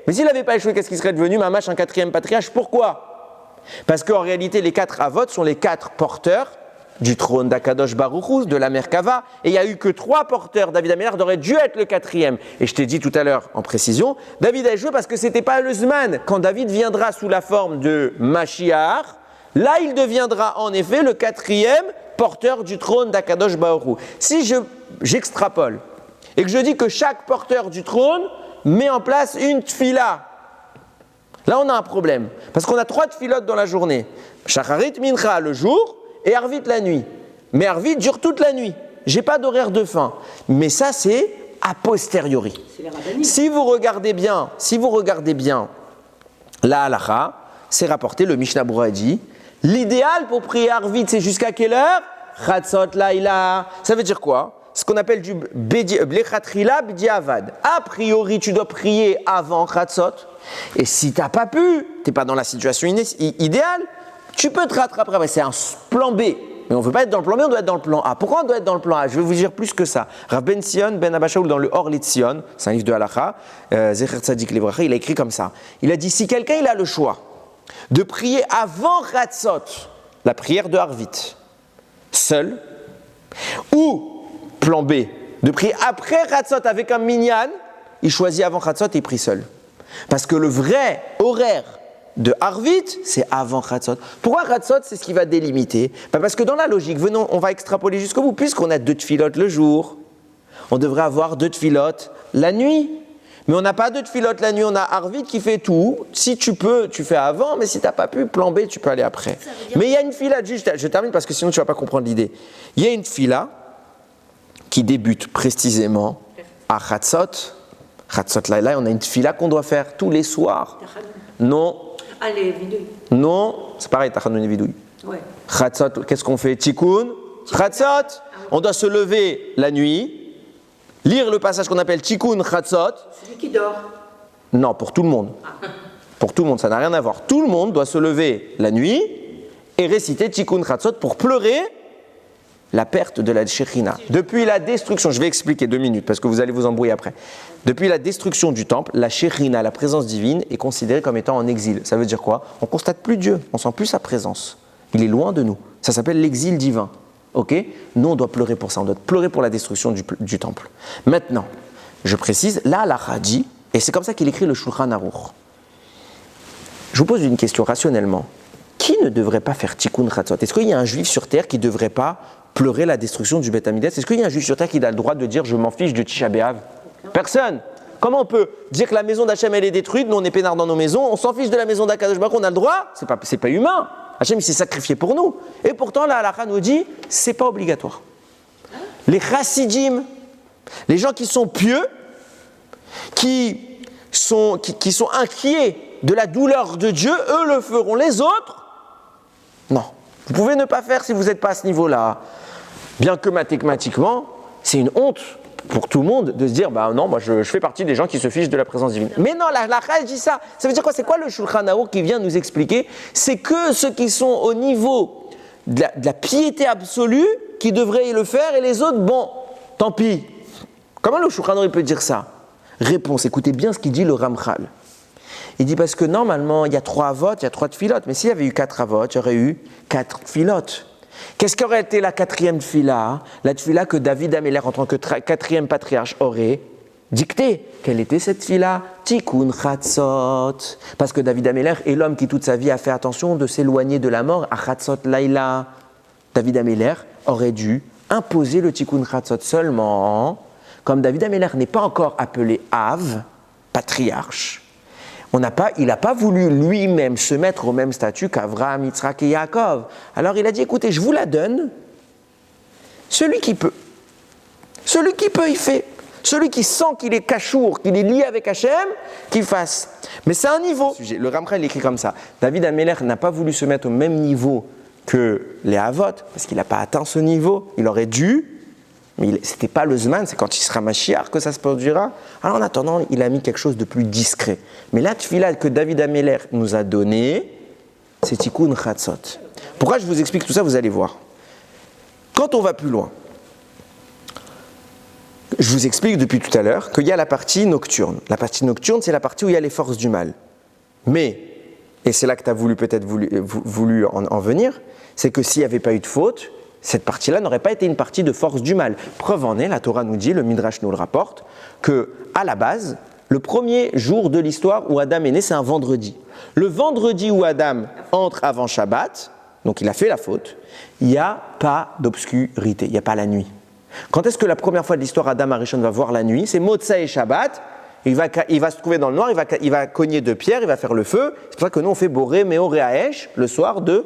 [SPEAKER 1] mais s'il n'avait pas échoué, qu'est-ce qui serait devenu Mamash un 4e patriarche? Pourquoi? Parce qu'en réalité, les 4 Avot sont les 4 porteurs du trône d'Akadosh Baruch Hu, de la Merkava, et il n'y a eu que 3 porteurs. David Améler aurait dû être le 4e. Et je t'ai dit tout à l'heure en précision, David a échoué parce que ce n'était pas le Zman. Quand David viendra sous la forme de Mashiach, là il deviendra en effet le 4e porteur du trône d'Akadosh Baruch Hu. Si j'extrapole et que je dis que chaque porteur du trône met en place une tfila, là on a un problème. Parce qu'on a 3 tfilotes dans la journée. Shacharit Mincha le jour, et Arvit la nuit. Mais Arvit dure toute la nuit. J'ai pas d'horaire de fin. Mais ça, c'est a posteriori. Si vous regardez bien, la halacha, c'est rapporté, le Mishnah Berurah dit, l'idéal pour prier Arvit, c'est jusqu'à quelle heure? Chatzot Laïla. Ça veut dire quoi? Ce qu'on appelle du Blechatrila Bdiavad. A priori, tu dois prier avant Chatzot. Et si tu n'as pas pu, tu n'es pas dans la situation idéale, tu peux te rattraper. C'est un plan B. mais on ne veut pas être dans le plan B, on doit être dans le plan A. Pourquoi on doit être dans le plan A? Je vais vous dire plus que ça. Rav Ben Sion, Ben Abba Shaul, dans le Or Litzion, c'est un livre de Halacha, Zecher Tzadik Livracha, il a écrit comme ça. Il a dit, si quelqu'un il a le choix de prier avant Chatzot, la prière de Harvit, seul, ou plan B, de prier après Chatzot avec un minyan, il choisit avant Chatzot et il prie seul. Parce que le vrai horaire de Harvit, c'est avant Chatzot. Pourquoi Chatzot, c'est ce qui va délimiter? Parce que dans la logique, venons, on va extrapoler jusqu'au bout, puisqu'on a 2 tfilotes le jour, on devrait avoir 2 tfilotes la nuit. Mais on n'a pas 2 tfilotes la nuit, on a Harvit qui fait tout. Si tu peux, tu fais avant, mais si tu n'as pas pu, plan B, tu peux aller après. Mais il y a une fila, juste, je termine parce que sinon tu ne vas pas comprendre l'idée. Il y a une fila qui débute précisément à Chatzot. Chatzot Laïla, on a une fila qu'on doit faire tous les soirs. Non.
[SPEAKER 2] Allez, vidouille.
[SPEAKER 1] Non, c'est pareil, Tachanoun et Vidouille.
[SPEAKER 2] Ouais.
[SPEAKER 1] Chatzot, qu'est-ce qu'on fait? Tikkun, Chatzot. On doit se lever la nuit, lire le passage qu'on appelle Tikkun Chatzot.
[SPEAKER 2] Celui qui dort.
[SPEAKER 1] Non, pour tout le monde. Pour tout le monde, ça n'a rien à voir. Tout le monde doit se lever la nuit et réciter Tikkun Chatzot pour pleurer la perte de la Shekhinah. Depuis la destruction, je vais expliquer 2 minutes parce que vous allez vous embrouiller après. Depuis la destruction du temple, la Shekhinah, la présence divine, est considérée comme étant en exil. Ça veut dire quoi? On ne constate plus Dieu, on ne sent plus sa présence. Il est loin de nous. Ça s'appelle l'exil divin. Ok? Nous, on doit pleurer pour ça. On doit pleurer pour la destruction du temple. Maintenant, je précise, là, la dit, et c'est comme ça qu'il écrit le Shulchan Aruch. Je vous pose une question rationnellement. Qui ne devrait pas faire Tikkun Chatzot? Est-ce qu'il y a un juif sur terre qui ne devrait pas pleurer la destruction du Beth Amikdash? Est-ce qu'il y a un juif sur terre qui a le droit de dire je m'en fiche de Tisha B'Av? Personne. Comment on peut dire que la maison d'Hachem elle est détruite, nous on est peinards dans nos maisons, on s'en fiche de la maison d'Akadosh Baruch Hu, on a le droit? C'est pas humain. Hachem il s'est sacrifié pour nous. Et pourtant la halakha nous dit c'est pas obligatoire. Les chassidim, les gens qui sont pieux, qui sont inquiets de la douleur de Dieu, eux le feront. Les autres, non. Vous pouvez ne pas faire si vous n'êtes pas à ce niveau-là. Bien que mathématiquement, c'est une honte pour tout le monde de se dire bah non, moi je fais partie des gens qui se fichent de la présence divine. Mais non, la halakha dit ça. Ça veut dire quoi? C'est quoi le Shulchan Aruch qui vient nous expliquer? C'est que ceux qui sont au niveau de la piété absolue qui devraient le faire et les autres, bon, tant pis. Comment le Shulchan Aruch peut dire ça? Réponse, écoutez bien ce qu'il dit le Ramchal. Il dit parce que normalement, il y a 3 avotes, il y a 3 tfilotes. Mais s'il y avait eu 4 avotes, il y aurait eu 4 tfilotes. Qu'est-ce qu'aurait été la 4e tfila? La tfila que David Améler, en tant que 4e patriarche, aurait dictée. Quelle était cette tfila? Tikkun Chatzot. Parce que David Améler est l'homme qui toute sa vie a fait attention de s'éloigner de la mort à Chatzot Laïla. David Améler aurait dû imposer le Tikkun Chatzot seulement. Comme David Améler n'est pas encore appelé Av, patriarche, il n'a pas voulu lui-même se mettre au même statut qu'Avraham, Yitzhak et Yaakov. Alors il a dit, écoutez, je vous la donne. Celui qui peut, il fait. Celui qui sent qu'il est cachour, qu'il est lié avec Hachem, qu'il fasse. Mais c'est un niveau. Le Ramchal écrit comme ça. David Améler n'a pas voulu se mettre au même niveau que les Havot, parce qu'il n'a pas atteint ce niveau. Il aurait dû. Mais ce n'était pas le Zman, c'est quand il sera Mashiach que ça se produira. Alors en attendant, il a mis quelque chose de plus discret. Mais la tfila que David Améler nous a donnée, c'est Tikkun Chatzot. Pourquoi je vous explique tout ça? Vous allez voir. Quand on va plus loin, je vous explique depuis tout à l'heure qu'il y a la partie nocturne. La partie nocturne, c'est la partie où il y a les forces du mal. Mais, et c'est là que tu as voulu en venir, c'est que s'il n'y avait pas eu de faute, cette partie-là n'aurait pas été une partie de force du mal. Preuve en est, la Torah nous dit, le Midrash nous le rapporte, que à la base, le premier jour de l'histoire où Adam est né, c'est un vendredi. Le vendredi où Adam entre avant Shabbat, donc il a fait la faute, il n'y a pas d'obscurité, il n'y a pas la nuit. Quand est-ce que la première fois de l'histoire Adam Arishon va voir la nuit? C'est Motsa et Shabbat. Il va se trouver dans le noir, il va cogner 2 pierres, il va faire le feu. C'est pour ça que nous on fait Boré Meoré Haesh le soir de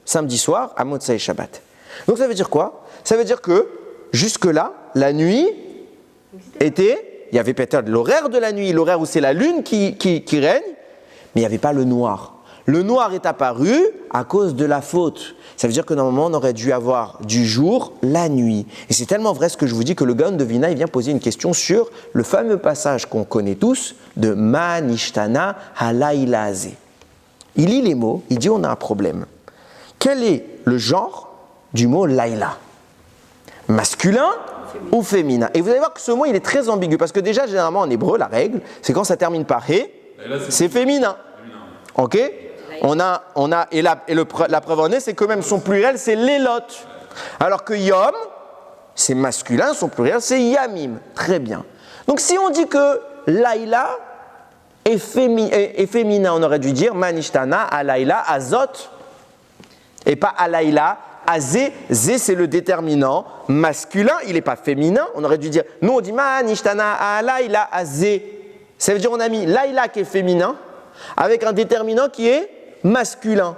[SPEAKER 1] samedi soir à Motsa et Shabbat. Donc ça veut dire quoi? Ça veut dire que jusque-là, la nuit était, il y avait peut-être l'horaire de la nuit, l'horaire où c'est la lune qui règne, mais il n'y avait pas le noir. Le noir est apparu à cause de la faute. Ça veut dire que normalement on aurait dû avoir du jour, la nuit. Et c'est tellement vrai ce que je vous dis que le Gaon de Vina il vient poser une question sur le fameux passage qu'on connaît tous de Ma Nishtana Halaylaze. Il lit les mots, il dit on a un problème. Quel est le genre du mot laïla. Masculin ou féminin. Et vous allez voir que ce mot, il est très ambigu, parce que déjà, généralement, en hébreu, la règle, c'est quand ça termine par hé, c'est féminin. Ok? La preuve en est, c'est que même son pluriel, c'est lélot. Alors que yom, c'est masculin, son pluriel, c'est yamim. Très bien. Donc si on dit que laïla est féminin, on aurait dû dire manishtana alayla azot, et pas alayla azé. Zé, c'est le déterminant masculin, il n'est pas féminin. On aurait dû dire, nous on dit manishtana alayla azé. Ça veut dire on a mis laïla qui est féminin avec un déterminant qui est masculin.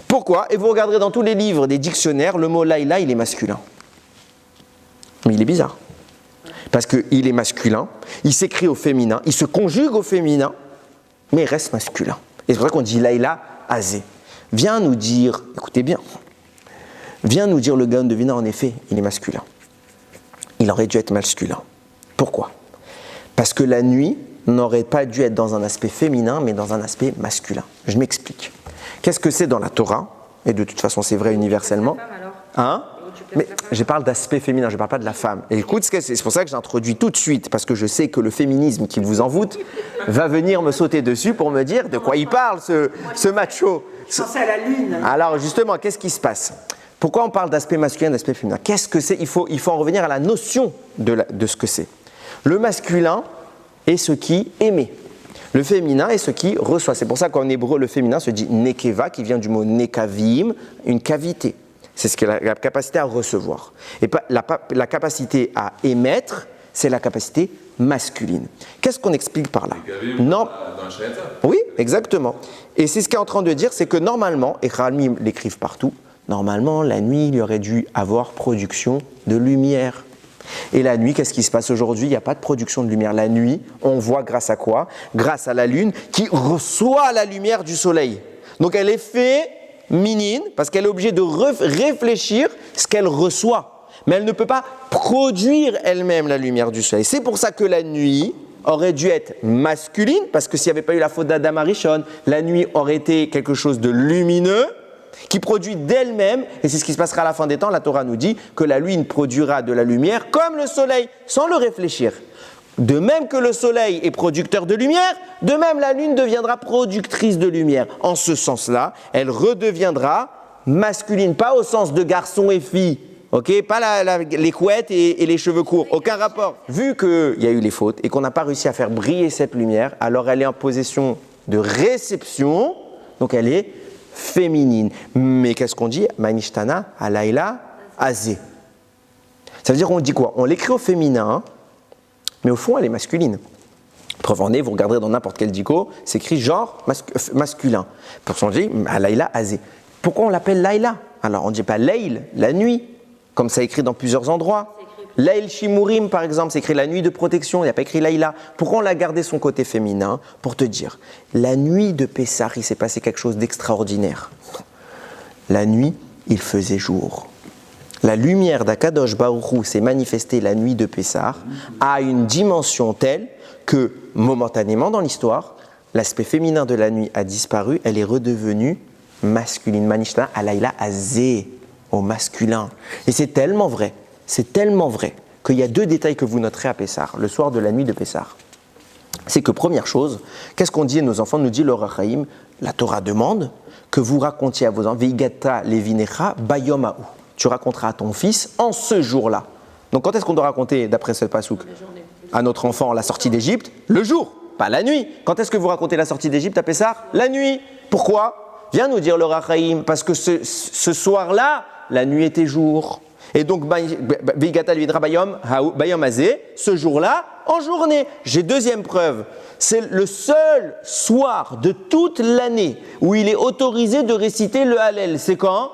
[SPEAKER 1] Pourquoi? Et vous regarderez dans tous les livres des dictionnaires, le mot laïla, il est masculin. Mais il est bizarre. Parce qu'il est masculin, il s'écrit au féminin, il se conjugue au féminin, mais il reste masculin. Et c'est pour ça qu'on dit laïla azé. Viens nous dire, écoutez bien, viens nous dire le Gaon de Vilna, en effet, il est masculin. Il aurait dû être masculin. Pourquoi? Parce que la nuit n'aurait pas dû être dans un aspect féminin, mais dans un aspect masculin. Je m'explique. Qu'est-ce que c'est dans la Torah? Et de toute façon, c'est vrai universellement. Hein? Mais je parle d'aspect féminin, je ne parle pas de la femme. Et écoute, c'est pour ça que j'introduis tout de suite, parce que je sais que le féminisme qui vous envoûte va venir me sauter dessus pour me dire de quoi il parle, ce macho.
[SPEAKER 2] Je pensais à la lune.
[SPEAKER 1] Alors justement, qu'est-ce qui se passe? Pourquoi on parle d'aspect masculin, d'aspect féminin? Qu'est-ce que c'est? Il faut en revenir à la notion de ce que c'est. Le masculin est ce qui émet. Le féminin est ce qui reçoit. C'est pour ça qu'en hébreu, le féminin se dit nekeva, qui vient du mot nekavim, une cavité. C'est ce que la capacité à recevoir. Et la capacité à émettre, c'est la capacité masculine. Qu'est-ce qu'on explique par là? Non. Oui, exactement. Et c'est ce qu'il est en train de dire, c'est que normalement, et Kharamim l'écrivent partout, normalement, la nuit, il y aurait dû avoir production de lumière. Et la nuit, qu'est-ce qui se passe aujourd'hui? Il n'y a pas de production de lumière. La nuit, on voit grâce à quoi? Grâce à la lune qui reçoit la lumière du soleil. Donc elle est féminine parce qu'elle est obligée de réfléchir ce qu'elle reçoit. Mais elle ne peut pas produire elle-même la lumière du soleil. C'est pour ça que la nuit aurait dû être masculine, parce que s'il n'y avait pas eu la faute d'Adam Arishon, la nuit aurait été quelque chose de lumineux, qui produit d'elle-même, et c'est ce qui se passera à la fin des temps. La Torah nous dit que la lune produira de la lumière comme le soleil, sans le réfléchir. De même que le soleil est producteur de lumière, de même la lune deviendra productrice de lumière. En ce sens-là, elle redeviendra masculine, pas au sens de garçon et fille, ok, pas les couettes et les cheveux courts, aucun rapport. Vu qu'il y a eu les fautes et qu'on n'a pas réussi à faire briller cette lumière, alors elle est en position de réception, donc elle est féminine. Mais qu'est-ce qu'on dit? Manishtana, alayla, azé. Ça veut dire qu'on dit quoi? On l'écrit au féminin, mais au fond, elle est masculine. Preuve en est, vous regarderez dans n'importe quel dico, c'est écrit genre masculin. Pour ça, on dit alayla, azé. Pourquoi on l'appelle Laïla? Alors, on ne dit pas Leil, la nuit, comme ça écrit dans plusieurs endroits. Leil Shimurim, par exemple, c'est écrit la nuit de protection, il n'y a pas écrit Laïla. Pourquoi on l'a gardé son côté féminin? Pour te dire, la nuit de Pessah, il s'est passé quelque chose d'extraordinaire. La nuit, il faisait jour. La lumière d'Akadosh Baruch Hu s'est manifestée la nuit de Pessah à une dimension telle que, momentanément dans l'histoire, l'aspect féminin de la nuit a disparu, elle est redevenue masculine. Manishtana alayla azé, au masculin. Et c'est tellement vrai qu'il y a deux détails que vous noterez à Pessah, le soir de la nuit de Pessah. C'est que première chose, qu'est-ce qu'on dit à nos enfants? Nous dit le Rachaim, la Torah demande que vous racontiez à vos enfants, Veigata levinecha bayom hahu. Tu raconteras à ton fils en ce jour-là. Donc quand est-ce qu'on doit raconter, d'après ce pasouk, à notre enfant la sortie d'Égypte? Le jour, pas la nuit. Quand est-ce que vous racontez la sortie d'Égypte à Pessah? La nuit. Pourquoi? Viens nous dire le Rachaim, parce que ce soir-là, la nuit était jour. Et donc, bayom azé, ce jour-là, en journée. J'ai deuxième preuve. C'est le seul soir de toute l'année où il est autorisé de réciter le Hallel. C'est quand?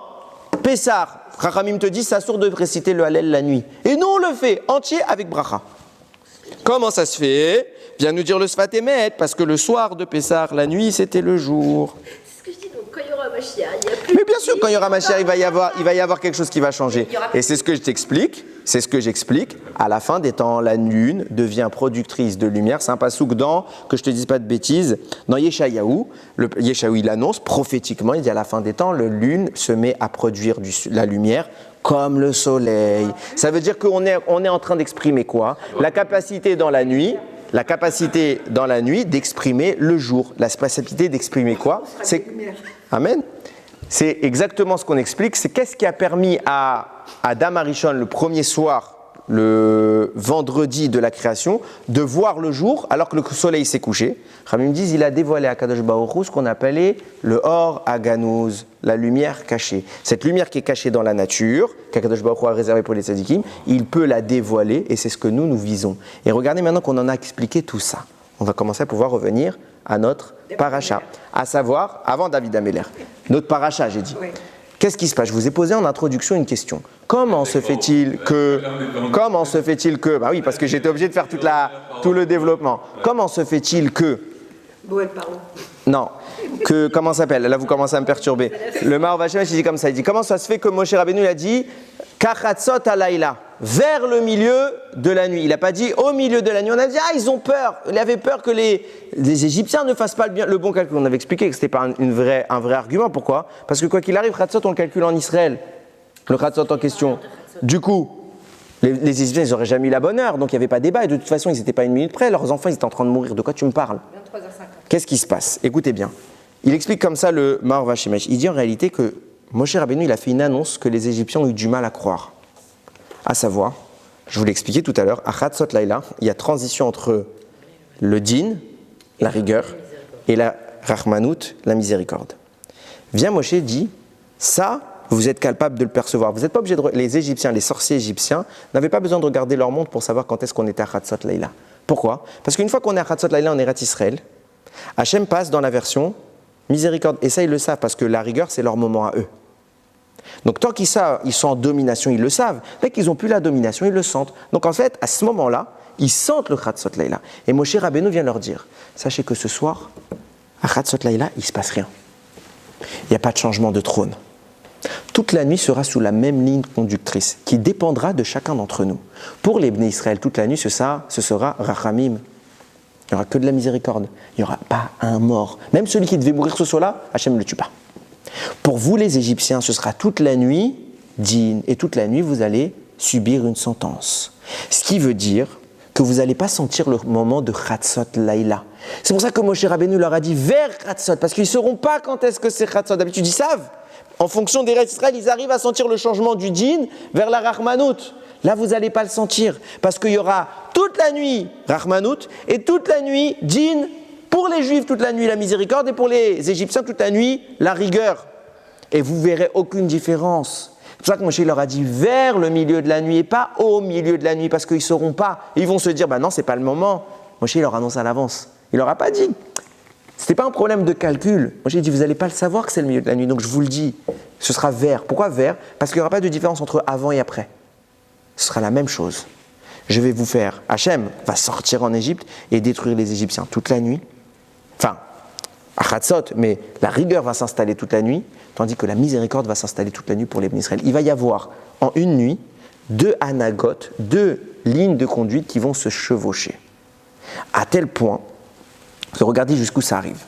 [SPEAKER 1] Pessah. Rachamim te dit, ça sort de réciter le Hallel la nuit. Et nous, on le fait entier avec bracha. Comment ça se fait? Viens nous dire le Sfat Emet, parce que le soir de Pessah, la nuit, c'était le jour.
[SPEAKER 2] Quand il y aura Mashiach, il y a plus.
[SPEAKER 1] Mais bien sûr, quand il y aura Mashiach, il va y avoir quelque chose qui va changer. Et c'est ce que je t'explique. c'est ce que j'explique. À la fin des temps, la lune devient productrice de lumière. C'est un pasouk que je te dise pas de bêtises, dans Yeshayahu. Yeshayahu, il annonce prophétiquement, il dit à la fin des temps, la lune se met à produire la lumière comme le soleil. Ça veut dire qu'on est en train d'exprimer quoi? La capacité dans la nuit d'exprimer le jour. La capacité d'exprimer quoi? C'est Amen. C'est exactement ce qu'on explique. C'est qu'est-ce qui a permis à Adam Arishon, le premier soir, le vendredi de la création, de voir le jour alors que le soleil s'est couché. Ramim disent il a dévoilé à Kadosh Baruch Hu ce qu'on appelait le Or Aganouz, la lumière cachée. Cette lumière qui est cachée dans la nature, qu'Akadosh Baruch Hu a réservée pour les tzadikim, il peut la dévoiler et c'est ce que nous visons. Et regardez maintenant qu'on en a expliqué tout ça. On va commencer à pouvoir revenir à notre paracha, à savoir, avant David Améler, notre paracha, j'ai dit. Oui. Qu'est-ce qui se passe? Je vous ai posé en introduction une question. Comment se fait-il que... Bah oui, parce que j'étais obligé de faire tout le développement. Comment se fait-il que... Non, que... Comment ça s'appelle? Là, vous commencez à me perturber. Le Maor Vachemash, il dit comme ça. Il dit, comment ça se fait que Moshe Rabbeinu, il a dit Kachatzot alayla, vers le milieu de la nuit. Il n'a pas dit au milieu de la nuit. On a dit, ils ont peur. Il avait peur que les Égyptiens ne fassent pas le bon calcul. On avait expliqué que ce n'était pas un vrai argument. Pourquoi? Parce que quoi qu'il arrive, Chatzot, on le calcule en Israël. Le Chatzot en question. Du coup, les Égyptiens, ils n'auraient jamais eu la bonne heure. Donc il n'y avait pas débat. Et de toute façon, ils n'étaient pas une minute près. Leurs enfants, ils étaient en train de mourir. De quoi tu me parles?
[SPEAKER 2] 23h50.
[SPEAKER 1] Qu'est-ce qui se passe? Écoutez bien. Il explique comme ça le Maor Vachemash. Il dit en réalité que Moshe Rabbeinu, il a fait une annonce que les Égyptiens ont eu du mal à croire. À savoir, je vous l'ai expliqué tout à l'heure, à Chatzot Laïla, il y a transition entre le din, la rigueur, et la rachmanout, la miséricorde. Vient Moshe dit, ça, vous êtes capable de le percevoir. Vous n'êtes pas obligé de... Les Égyptiens, les sorciers égyptiens, n'avaient pas besoin de regarder leur montre pour savoir quand est-ce qu'on était à Chatzot Laïla. Pourquoi? Parce qu'une fois qu'on est à Chatzot Laïla en Eretz Israël, Hachem passe dans la version miséricorde. Et ça, ils le savent, parce que la rigueur, c'est leur moment à eux. Donc tant qu'ils savent, ils sont en domination, ils le savent. Dès qu'ils n'ont plus la domination, ils le sentent. Donc en fait, à ce moment-là, ils sentent le Chatzot Laïla. Et Moshe Rabbeinu vient leur dire, sachez que ce soir, à Chatzot Laïla, il ne se passe rien. Il n'y a pas de changement de trône. Toute la nuit sera sous la même ligne conductrice, qui dépendra de chacun d'entre nous. Pour les Bnei Israël, toute la nuit, ce sera Rachamim. Il n'y aura que de la miséricorde. Il n'y aura pas un mort. Même celui qui devait mourir ce soir-là, Hachem ne le tue pas. Pour vous les Égyptiens, ce sera toute la nuit din, et toute la nuit vous allez subir une sentence. Ce qui veut dire que vous n'allez pas sentir le moment de Chatzot Laïla. C'est pour ça que Moshe Rabbeinu leur a dit vers Chatzot, parce qu'ils ne sauront pas quand est-ce que c'est Chatzot. D'habitude ils savent. En fonction des restes d'Israël, ils arrivent à sentir le changement du din vers la Rachmanout. Là vous n'allez pas le sentir, parce qu'il y aura toute la nuit Rachmanout et toute la nuit din. Pour les Juifs, toute la nuit, la miséricorde, et pour les Égyptiens, toute la nuit, la rigueur. Et vous verrez aucune différence. C'est pour ça que Moshe leur a dit vers le milieu de la nuit et pas au milieu de la nuit, parce qu'ils ne sauront pas. Ils vont se dire, non, ce n'est pas le moment. Moshe leur annonce à l'avance. Il ne leur a pas dit. Ce n'était pas un problème de calcul. Moshe dit, vous n'allez pas le savoir que c'est le milieu de la nuit, donc je vous le dis. Ce sera vers. Pourquoi vers? Parce qu'il n'y aura pas de différence entre avant et après. Ce sera la même chose. Je vais vous faire. Hachem va sortir en Égypte et détruire les Égyptiens toute la nuit. Enfin, à Chatzot, mais la rigueur va s'installer toute la nuit, tandis que la miséricorde va s'installer toute la nuit pour les Bnei Israël. Il va y avoir, en une nuit, 2 anagotes, 2 lignes de conduite qui vont se chevaucher. À tel point que regardez jusqu'où ça arrive.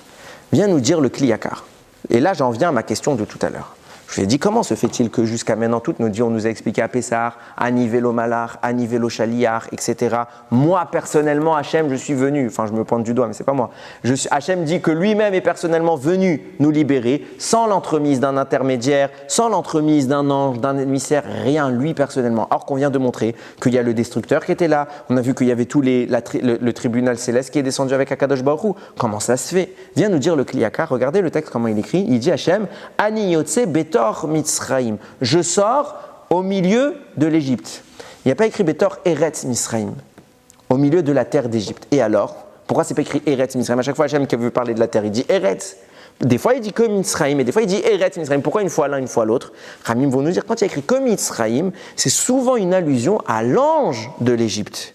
[SPEAKER 1] Vient nous dire le Kliyakar. Et là, j'en viens à ma question de tout à l'heure. Je vous ai dit, comment se fait-il que jusqu'à maintenant, toutes nos dieux, on nous a expliqué à Pessar, à Nivelo Malar, à Nivelo Shaliar, etc. Moi, personnellement, Hachem, je suis venu, enfin je me pointe du doigt, mais c'est pas moi. Hachem dit que lui-même est personnellement venu nous libérer, sans l'entremise d'un intermédiaire, sans l'entremise d'un ange, d'un émissaire, rien, lui personnellement. Or qu'on vient de montrer qu'il y a le destructeur qui était là, on a vu qu'il y avait le tribunal céleste qui est descendu avec Akadosh Baruch Hu. Comment ça se fait? Vient nous dire le Kliyakar, regardez le texte, comment il écrit, il dit Hachem, Ani Yotze Betor Mitzraïm. Je sors au milieu de l'Égypte. Il n'y a pas écrit Betor Eretz Mitzraïm, au milieu de la terre d'Égypte. Et alors, pourquoi c'est pas écrit Eretz Mitzraïm? À chaque fois, Hachem qui veut parler de la terre, il dit Eretz. Des fois, il dit que Mitzraïm, et des fois, il dit Eretz Mitzraïm. Pourquoi une fois l'un, une fois l'autre? Ramim vont nous dire, quand il y a écrit que Mitzraïm, c'est souvent une allusion à l'ange de l'Égypte.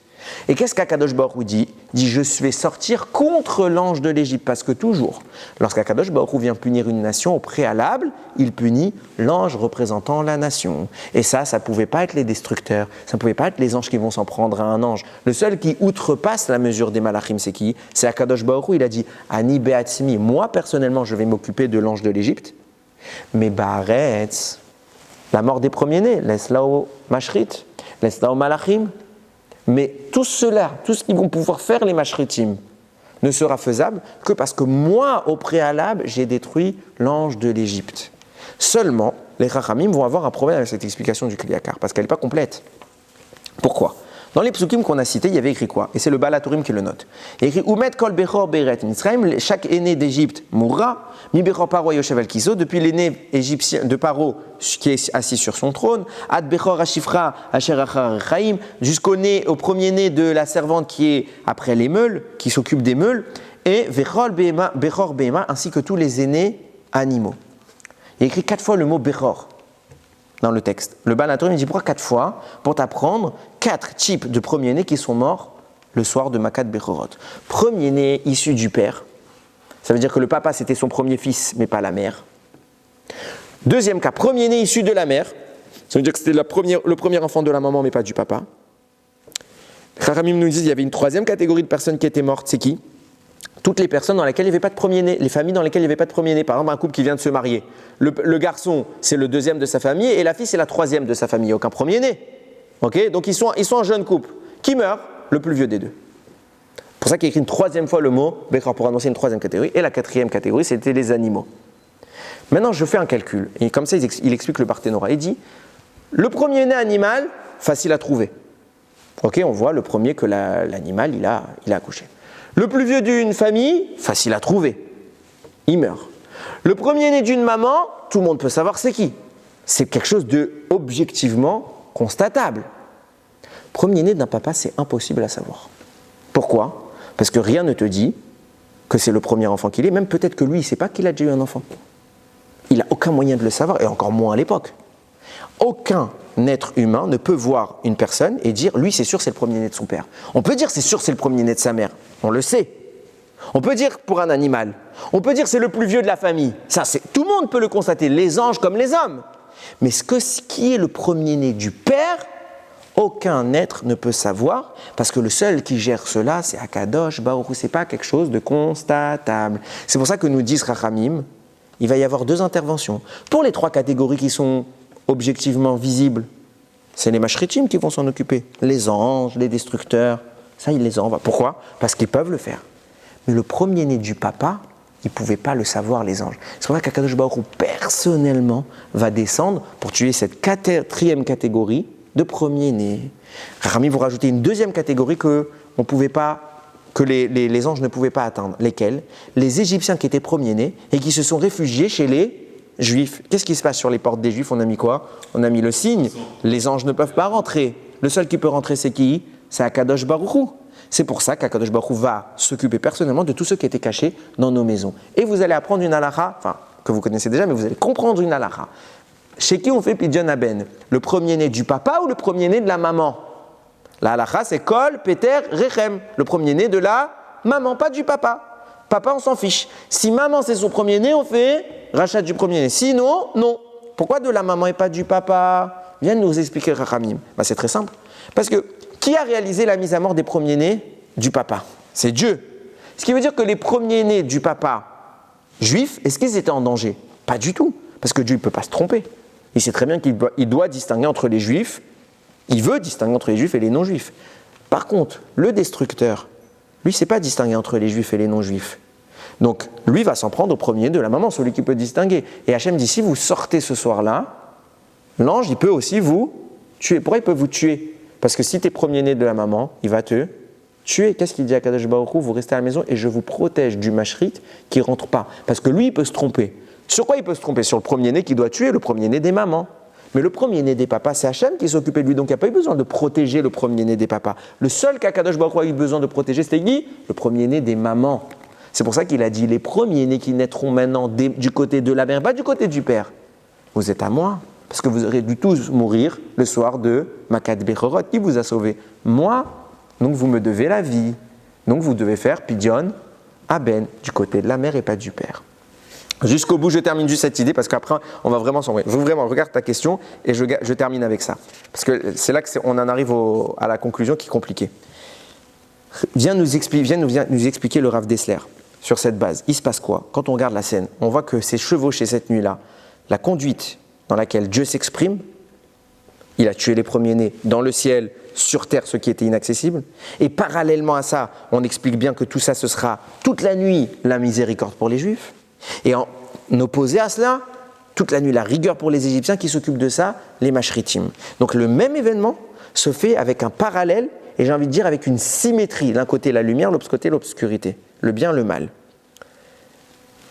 [SPEAKER 1] Et qu'est-ce qu'Akadosh Baruch Hu dit? Il dit, je vais sortir contre l'ange de l'Égypte. Parce que toujours, lorsqu'Akadosh Baruch Hu vient punir une nation au préalable, il punit l'ange représentant la nation. Et ça ne pouvait pas être les destructeurs, ça ne pouvait pas être les anges qui vont s'en prendre à un ange. Le seul qui outrepasse la mesure des malachim, c'est qui? C'est Akadosh Baruch Hu. Il a dit, Ani be'atzmi, moi personnellement, je vais m'occuper de l'ange de l'Égypte. Mais Baaretz, la mort des premiers-nés, laisse-la au mashrit, laisse-la au malachim. Mais tout cela, tout ce qu'ils vont pouvoir faire les mashritim, ne sera faisable que parce que moi, au préalable, j'ai détruit l'ange de l'Égypte. Seulement, les Chachamim vont avoir un problème avec cette explication du Kli Yakar, parce qu'elle n'est pas complète. Pourquoi? Dans les psukim qu'on a cités, il y avait écrit quoi? Et c'est le Baal HaTurim qui le note. Il y a écrit Umet kol bechor beret Mitzrayim, chaque aîné d'Égypte mourra, mi bechor paro yoshev al kiso, depuis l'aîné égyptien de Paro qui est assis sur son trône, ad bechor ashifra asher achar rechaim, au premier-né de la servante qui est après les meules, qui s'occupe des meules, et vechol bechor behema, ainsi que tous les aînés animaux. Il y a écrit 4 fois le mot bechor dans le texte. Le Baal HaTurim dit pourquoi 4 fois? Pour t'apprendre 4 types de premiers-nés qui sont morts le soir de Makat Bechorot. Premier-né issu du père, ça veut dire que le papa c'était son premier fils mais pas la mère. Deuxième cas, premier-né issu de la mère, ça veut dire que c'était le premier enfant de la maman mais pas du papa. Chachamim nous dit qu'il y avait une troisième catégorie de personnes qui étaient mortes, c'est qui? Toutes les personnes dans lesquelles il n'y avait pas de premier-né, les familles dans lesquelles il n'y avait pas de premier-né. Par exemple, un couple qui vient de se marier. Le garçon, c'est le deuxième de sa famille et la fille, c'est la troisième de sa famille. Il n'y a aucun premier-né. Okay, donc ils sont un jeune couple. Qui meurt? Le plus vieux des deux. C'est pour ça qu'il écrit une troisième fois le mot Bechor pour annoncer une troisième catégorie. Et la quatrième catégorie, c'était les animaux. Maintenant, je fais un calcul. Et comme ça, il explique le Parthénora. Il dit, le premier-né animal, facile à trouver. Okay, on voit le premier que l'animal, il a accouché. Le plus vieux d'une famille, facile à trouver. Il meurt. Le premier-né d'une maman, tout le monde peut savoir c'est qui. C'est quelque chose de objectivement constatable. Premier-né d'un papa, c'est impossible à savoir. Pourquoi? Parce que rien ne te dit que c'est le premier enfant qu'il est. Même peut-être que lui, il ne sait pas qu'il a déjà eu un enfant. Il n'a aucun moyen de le savoir, et encore moins à l'époque. Aucun être humain ne peut voir une personne et dire lui c'est sûr c'est le premier-né de son père. On peut dire c'est sûr c'est le premier-né de sa mère, on le sait. On peut dire pour un animal, on peut dire c'est le plus vieux de la famille. Ça tout le monde peut le constater, les anges comme les hommes. Mais ce qui est le premier-né du père, aucun être ne peut savoir parce que le seul qui gère cela c'est Akadosh Baruch Hu, c'est pas quelque chose de constatable. C'est pour ça que nous disent Chachamim, il va y avoir 2 interventions. Pour les 3 catégories qui sont objectivement visible, c'est les mashritim qui vont s'en occuper. Les anges, les destructeurs, ça ils les envoient. Pourquoi? Parce qu'ils peuvent le faire. Mais le premier-né du papa, ils ne pouvaient pas le savoir, les anges. C'est pour ça qu'Akadosh Baruch Hu, personnellement, va descendre pour tuer cette 4e catégorie de premier-né. Rami vous rajoutez une 2e catégorie que les anges ne pouvaient pas atteindre. Lesquels? Les Égyptiens qui étaient premiers-nés et qui se sont réfugiés chez les Juifs. Qu'est-ce qui se passe sur les portes des Juifs? On a mis quoi? On a mis le signe. Les anges ne peuvent pas rentrer. Le seul qui peut rentrer, c'est qui? C'est Akadosh Baruch Hu. C'est pour ça qu'Akadosh Baruch Hu va s'occuper personnellement de tous ceux qui étaient cachés dans nos maisons. Et vous allez apprendre une halakha, que vous connaissez déjà, mais vous allez comprendre une halakha. Chez qui on fait Pidyon Aben? Le premier-né du papa ou le premier-né de la maman? La halakha, c'est Kol, Peter, Rechem. Le premier-né de la maman, pas du papa. Papa, on s'en fiche. Si maman, c'est son premier-né, on fait rachat du premier-né. Sinon, non. Pourquoi de la maman et pas du papa? Viens nous expliquer Chachamim. C'est très simple. Parce que qui a réalisé la mise à mort des premiers-nés du papa? C'est Dieu. Ce qui veut dire que les premiers-nés du papa juif, est-ce qu'ils étaient en danger? Pas du tout. Parce que Dieu ne peut pas se tromper. Il sait très bien qu'il doit distinguer entre les juifs. Il veut distinguer entre les juifs et les non-juifs. Par contre, le destructeur, lui, ne sait pas distinguer entre les juifs et les non-juifs. Donc, lui va s'en prendre au premier de la maman, celui qui peut distinguer. Et Hachem dit, si vous sortez ce soir-là, l'ange, il peut aussi vous tuer. Pourquoi il peut vous tuer? Parce que si tu es premier-né de la maman, il va te tuer. Qu'est-ce qu'il dit à Kadosh Baruch Hu? Vous restez à la maison et je vous protège du mashrit qui ne rentre pas. Parce que lui, il peut se tromper. Sur quoi il peut se tromper? Sur le premier-né qui doit tuer, le premier-né des mamans. Mais le premier-né des papas, c'est Hachem qui s'occupait de lui. Donc il n'y a pas eu besoin de protéger le premier-né des papas. Le seul qu'Akadosh Baruch Hu a eu besoin de protéger, c'était qui? Le premier-né des mamans. C'est pour ça qu'il a dit, les premiers-nés qui naîtront maintenant du côté de la mère, pas du côté du père. Vous êtes à moi, parce que vous aurez dû tous mourir le soir de Makat Bechorot. Qui vous a sauvé? Moi, donc vous me devez la vie. Donc vous devez faire Pidyon Aben, du côté de la mère et pas du père. Jusqu'au bout, je termine juste cette idée parce qu'après, on va vraiment s'envoyer. Vraiment, regarde ta question et je termine avec ça. Parce que c'est là qu'on en arrive à la conclusion qui est compliquée. Viens nous expliquer le Rav Dessler sur cette base. Il se passe quoi? Quand on regarde la scène, on voit que c'est chevauché cette nuit-là. La conduite dans laquelle Dieu s'exprime, il a tué les premiers-nés dans le ciel, sur terre, ce qui était inaccessible. Et parallèlement à ça, on explique bien que tout ça, ce sera toute la nuit la miséricorde pour les Juifs. Et en opposé à cela, toute la nuit la rigueur pour les Égyptiens qui s'occupent de ça, les Mashritim. Donc le même événement se fait avec un parallèle, et j'ai envie de dire avec une symétrie. D'un côté la lumière, de l'autre côté l'obscurité, le bien, le mal.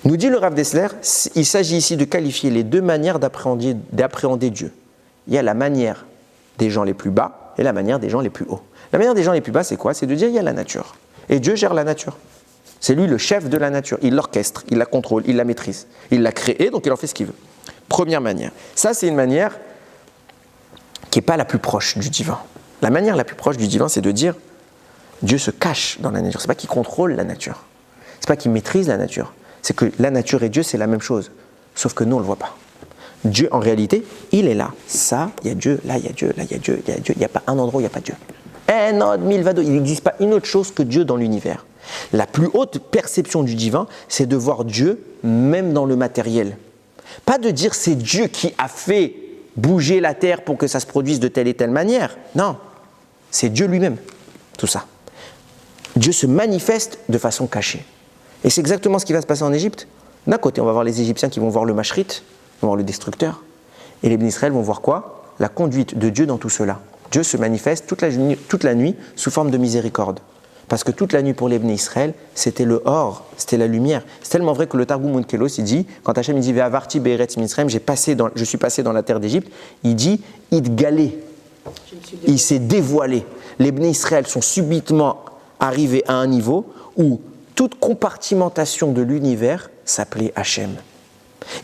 [SPEAKER 1] Nous dit le Rav Dessler, il s'agit ici de qualifier les deux manières d'appréhender Dieu. Il y a la manière des gens les plus bas et la manière des gens les plus hauts. La manière des gens les plus bas, c'est quoi? C'est de dire il y a la nature. Et Dieu gère la nature. C'est lui le chef de la nature. Il l'orchestre, il la contrôle, il la maîtrise. Il l'a créée, donc il en fait ce qu'il veut. Première manière. Ça, c'est une manière qui n'est pas la plus proche du divin. La manière la plus proche du divin, c'est de dire Dieu se cache dans la nature. Ce n'est pas qu'il contrôle la nature. Ce n'est pas qu'il maîtrise la nature. C'est que la nature et Dieu, c'est la même chose. Sauf que nous, on ne le voit pas. Dieu, en réalité, il est là. Ça, il y a Dieu, là, il y a Dieu, là, il y a Dieu, il y a Dieu. Il n'y a pas un endroit où il n'y a pas Dieu. Il n'existe pas une autre chose que Dieu dans l'univers. La plus haute perception du divin, c'est de voir Dieu même dans le matériel. Pas de dire c'est Dieu qui a fait bouger la terre pour que ça se produise de telle et telle manière. Non, c'est Dieu lui-même, tout ça. Dieu se manifeste de façon cachée. Et c'est exactement ce qui va se passer en Égypte. D'un côté, on va voir les Égyptiens qui vont voir le Mashrit, vont voir le destructeur. Et les Israël vont voir quoi? La conduite de Dieu dans tout cela. Dieu se manifeste toute la nuit sous forme de miséricorde. Parce que toute la nuit pour les Bnei Israël, c'était le or, c'était la lumière. C'est tellement vrai que le Targum Onkelos, il dit, quand Hachem il dit Ve'avarti be'eretz Mitzrayim, je suis passé dans la terre d'Égypte, il dit Idgalé, il s'est dévoilé. Les Bnei Israël sont subitement arrivés à un niveau où toute compartimentation de l'univers s'appelait Hachem.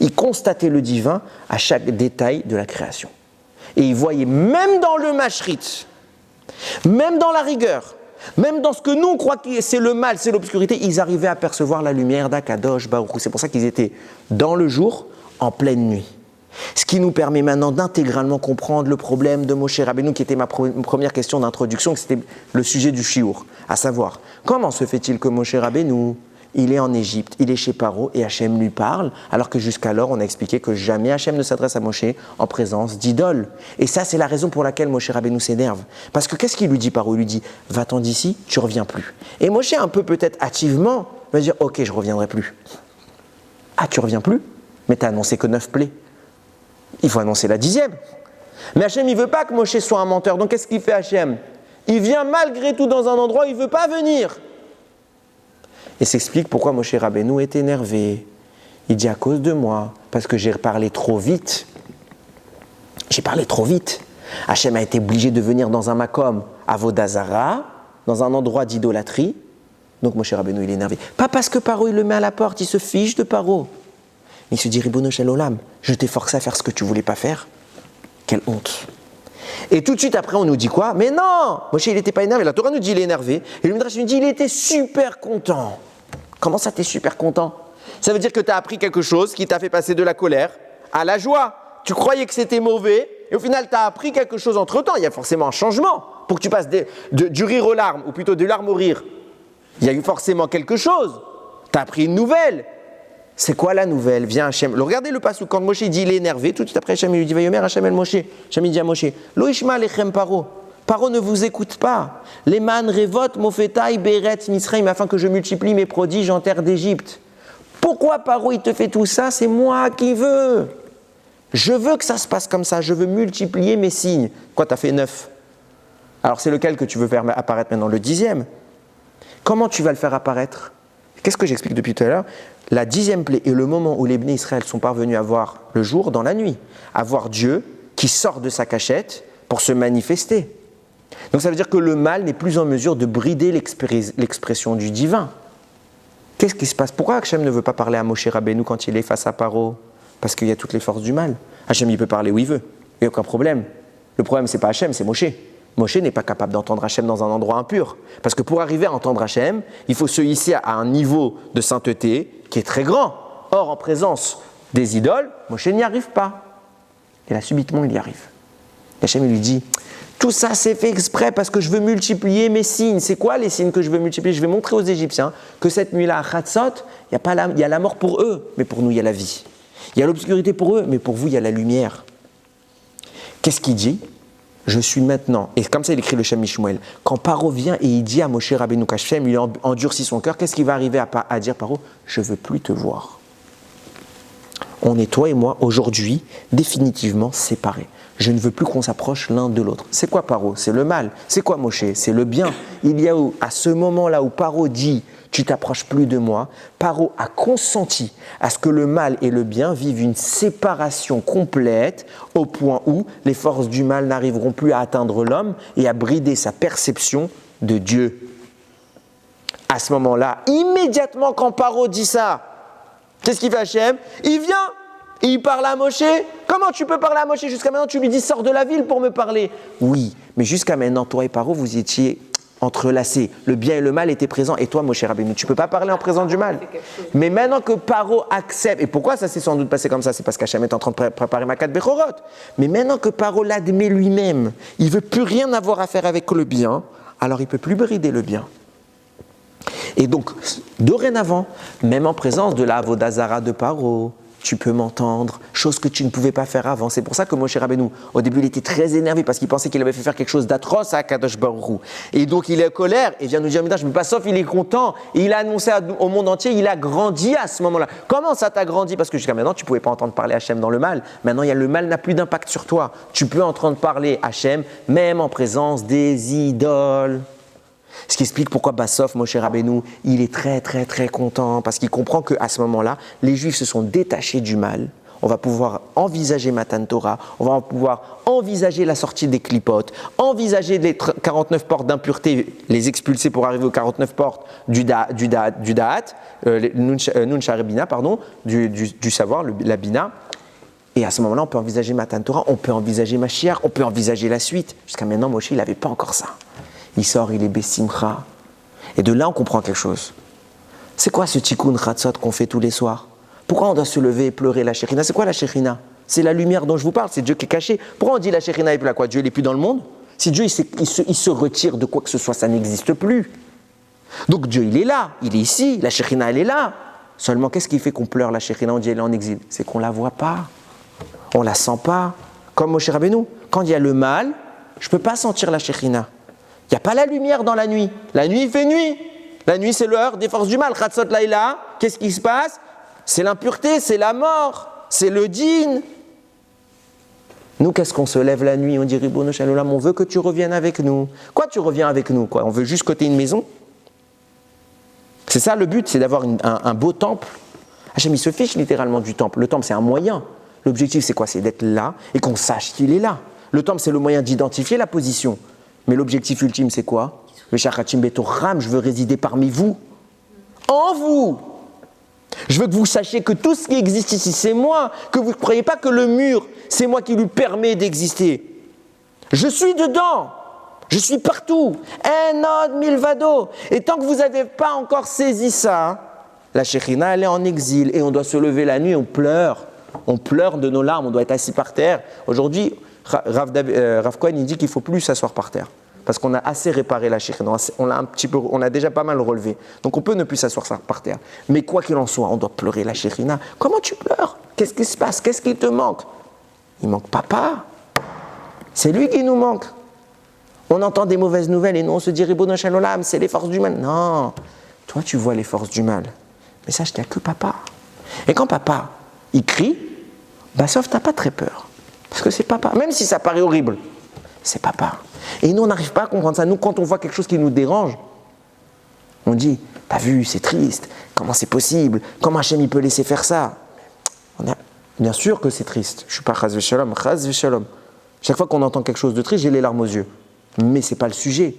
[SPEAKER 1] Ils constataient le divin à chaque détail de la création. Et ils voyaient même dans le Mashrit, même dans la rigueur, même dans ce que nous on croit que c'est le mal, c'est l'obscurité, ils arrivaient à percevoir la lumière d'Akadosh Baruch Hu. C'est pour ça qu'ils étaient dans le jour, en pleine nuit. Ce qui nous permet maintenant d'intégralement comprendre le problème de Moshe Rabbeinu, qui était ma première question d'introduction, que c'était le sujet du Shiur, à savoir, comment se fait-il que Moshe Rabbeinu, il est en Égypte, il est chez Paro et Hachem lui parle, alors que jusqu'alors on a expliqué que jamais Hachem ne s'adresse à Moshe en présence d'idoles. Et ça c'est la raison pour laquelle Moshe Rabbeinu s'énerve. Parce que qu'est-ce qu'il lui dit Paro? Il lui dit « Va-t'en d'ici, tu reviens plus ». Et Moshe un peu peut-être hâtivement va dire « Ok, je reviendrai plus ». Ah, tu reviens plus? Mais tu n'as annoncé que 9 plaies. Il faut annoncer la 10e. Mais Hachem, il ne veut pas que Moshe soit un menteur. Donc qu'est-ce qu'il fait Hachem? Il vient malgré tout dans un endroit où il ne veut pas venir. Et s'explique pourquoi Moshe Rabbeinu est énervé. Il dit à cause de moi, parce que j'ai parlé trop vite. J'ai parlé trop vite. Hachem a été obligé de venir dans un makom avodah zara, dans un endroit d'idolâtrie. Donc Moshe Rabbeinu il est énervé. Pas parce que Paro il le met à la porte, il se fiche de Paro. Il se dit Ribono shel olam, je t'ai forcé à faire ce que tu voulais pas faire. Quelle honte. Et tout de suite après on nous dit quoi? Mais non, Moshe il n'était pas énervé. La Torah nous dit il est énervé. Et le Midrash nous dit il était super content. Comment ça t'es super content? Ça veut dire que tu as appris quelque chose qui t'a fait passer de la colère à la joie. Tu croyais que c'était mauvais et au final tu as appris quelque chose entre temps. Il y a forcément un changement pour que tu passes du rire aux larmes ou plutôt de larmes au rire. Il y a eu forcément quelque chose. Tu as appris une nouvelle. C'est quoi la nouvelle? Viens Hachem. Regardez le passage quand Moshe dit il est énervé. Tout de suite après Hachem il lui dit Vayomer Hachem el Moshe. Hachem il dit à Moshe Lo ishma lechem Paro. Paro ne vous écoute pas. Les man revot mofetai beretz Mitzrayim afin que je multiplie mes prodiges en terre d'Égypte. Pourquoi Paro il te fait tout ça? C'est moi qui veux. Je veux que ça se passe comme ça. Je veux multiplier mes signes. Quoi, tu as fait 9? Alors c'est lequel que tu veux faire apparaître maintenant? Le 10e. Comment tu vas le faire apparaître? Qu'est-ce que j'explique depuis tout à l'heure? La 10e plaie est le moment où les Bnei Israël sont parvenus à voir le jour dans la nuit, à voir Dieu qui sort de sa cachette pour se manifester. Donc ça veut dire que le mal n'est plus en mesure de brider l'expression du divin. Qu'est-ce qui se passe? Pourquoi Hachem ne veut pas parler à Moshe Rabbeinu quand il est face à Paro? Parce qu'il y a toutes les forces du mal. Hachem il peut parler où il veut, il n'y a aucun problème. Le problème c'est pas Hachem, c'est Moshe. Moshe n'est pas capable d'entendre Hachem dans un endroit impur. Parce que pour arriver à entendre Hachem, il faut se hisser à un niveau de sainteté qui est très grand. Or, en présence des idoles, Moshe n'y arrive pas. Et là, subitement, il y arrive. Et Hachem lui dit, tout ça, c'est fait exprès parce que je veux multiplier mes signes. C'est quoi les signes que je veux multiplier? Je vais montrer aux Égyptiens que cette nuit-là, à Khatsot, il y a la mort pour eux, mais pour nous, il y a la vie. Il y a l'obscurité pour eux, mais pour vous, il y a la lumière. Qu'est-ce qu'il dit? Je suis maintenant, et comme ça il écrit le Shem Mishmuel, quand Paro vient et il dit à Moshe Rabbeinu qu'Hachem il endurcit son cœur, qu'est-ce qui va arriver à dire Paro? Je ne veux plus te voir. On est toi et moi aujourd'hui définitivement séparés. Je ne veux plus qu'on s'approche l'un de l'autre. C'est quoi Paro? C'est le mal. C'est quoi Moshe? C'est le bien. Il y a à ce moment-là où Paro dit tu t'approches plus de moi, Paro a consenti à ce que le mal et le bien vivent une séparation complète au point où les forces du mal n'arriveront plus à atteindre l'homme et à brider sa perception de Dieu. À ce moment-là, immédiatement quand Paro dit ça, qu'est-ce qu'il fait Hachem? Il vient et il parle à Moshe. Comment tu peux parler à Moshe? Jusqu'à maintenant, tu lui dis sors de la ville pour me parler. Oui, mais jusqu'à maintenant, toi et Paro, vous étiez entrelacés. Le bien et le mal étaient présents. Et toi, Moshe Rabbeinu, tu ne peux pas parler en présence du mal. Mais maintenant que Paro accepte, et pourquoi ça s'est sans doute passé comme ça? C'est parce qu'Hachem est en train de préparer Makat Bechorot. Mais maintenant que Paro l'admet lui-même, il ne veut plus rien avoir à faire avec le bien, alors il ne peut plus brider le bien. Et donc, dorénavant, même en présence de la Avodah Zara de Paro, tu peux m'entendre, chose que tu ne pouvais pas faire avant. C'est pour ça que Moshe Rabbeinu, au début, il était très énervé parce qu'il pensait qu'il avait fait faire quelque chose d'atroce à Kadosh Baruch Hu. Et donc, il est en colère et vient nous dire, mais pas sauf, il est content. Et il a annoncé au monde entier, il a grandi à ce moment-là. Comment ça t'a grandi? Parce que jusqu'à maintenant, tu ne pouvais pas entendre parler Hachem dans le mal. Maintenant, le mal n'a plus d'impact sur toi. Tu peux entendre parler Hachem, même en présence des idoles. Ce qui explique pourquoi Bassof, Moshe Rabbeinu, il est très très très content parce qu'il comprend qu'à ce moment-là, les Juifs se sont détachés du mal. On va pouvoir envisager Matan Torah, on va pouvoir envisager la sortie des clipotes, envisager les 49 portes d'impureté, les expulser pour arriver aux 49 portes du Da'at, Nun Sharibina, pardon, du savoir, la Bina. Et à ce moment-là, on peut envisager Matan Torah, on peut envisager Mashiach, on peut envisager la suite. Jusqu'à maintenant, Moshe, il n'avait pas encore ça. Il sort, il est Bessimcha. Et de là, on comprend quelque chose. C'est quoi ce tikkun Chatzot qu'on fait tous les soirs? Pourquoi on doit se lever et pleurer la Shekhinah? C'est quoi la Shekhinah? C'est la lumière dont je vous parle, c'est Dieu qui est caché. Pourquoi on dit la Shekhinah est plus là? Quoi? Dieu n'est plus dans le monde? Si Dieu il se retire de quoi que ce soit, ça n'existe plus. Donc Dieu, il est là, il est ici, la Shekhinah, elle est là. Seulement, qu'est-ce qui fait qu'on pleure la Shekhinah? On dit elle est en exil. C'est qu'on ne la voit pas, on ne la sent pas. Comme Moshe Rabbeinu, quand il y a le mal, je ne peux pas sentir la Shekhinah. Il n'y a pas la lumière dans la nuit. La nuit, il fait nuit. La nuit, c'est l'heure des forces du mal. Khatsot Laïla, qu'est-ce qui se passe? C'est l'impureté, c'est la mort, c'est le dîn. Nous, qu'est-ce qu'on se lève la nuit? On dit, Ribono Shel Olam, on veut que tu reviennes avec nous. Quoi, tu reviens avec nous? Quoi, on veut juste côté une maison? C'est ça le but, c'est d'avoir un beau temple. Hachem, il se fiche littéralement du temple. Le temple, c'est un moyen. L'objectif, c'est quoi? C'est d'être là et qu'on sache qu'il est là. Le temple, c'est le moyen d'identifier la position. Mais l'objectif ultime, c'est quoi? Le Shachachim Betoram, je veux résider parmi vous. En vous. Je veux que vous sachiez que tout ce qui existe ici, c'est moi. Que vous ne croyez pas que le mur, c'est moi qui lui permet d'exister. Je suis dedans. Je suis partout. Enod milvado. Et tant que vous n'avez pas encore saisi ça, la Shekhinah, elle est en exil. Et on doit se lever la nuit, on pleure. On pleure de nos larmes, on doit être assis par terre. Aujourd'hui, Rav Cohen, il dit qu'il ne faut plus s'asseoir par terre. Parce qu'on a assez réparé la Shekhinah, on a déjà pas mal relevé. Donc on peut ne plus s'asseoir par terre. Mais quoi qu'il en soit, on doit pleurer la Shekhinah. Comment tu pleures? Qu'est-ce qui se passe? Qu'est-ce qui te manque? Il manque papa. C'est lui qui nous manque. On entend des mauvaises nouvelles et nous on se dit Ribono Shel Olam, c'est les forces du mal. Non, toi tu vois les forces du mal. Mais sache qu'il n'y a que papa. Et quand papa, il crie, sauf t'as pas très peur. Parce que c'est papa, même si ça paraît horrible, c'est papa. Et nous, on n'arrive pas à comprendre ça. Nous, quand on voit quelque chose qui nous dérange, on dit, t'as vu, c'est triste, comment c'est possible? Comment Hachem il peut laisser faire ça? Bien sûr que c'est triste. Je ne suis pas chas v'shalom, chas v'shalom. Chaque fois qu'on entend quelque chose de triste, j'ai les larmes aux yeux. Mais ce n'est pas le sujet.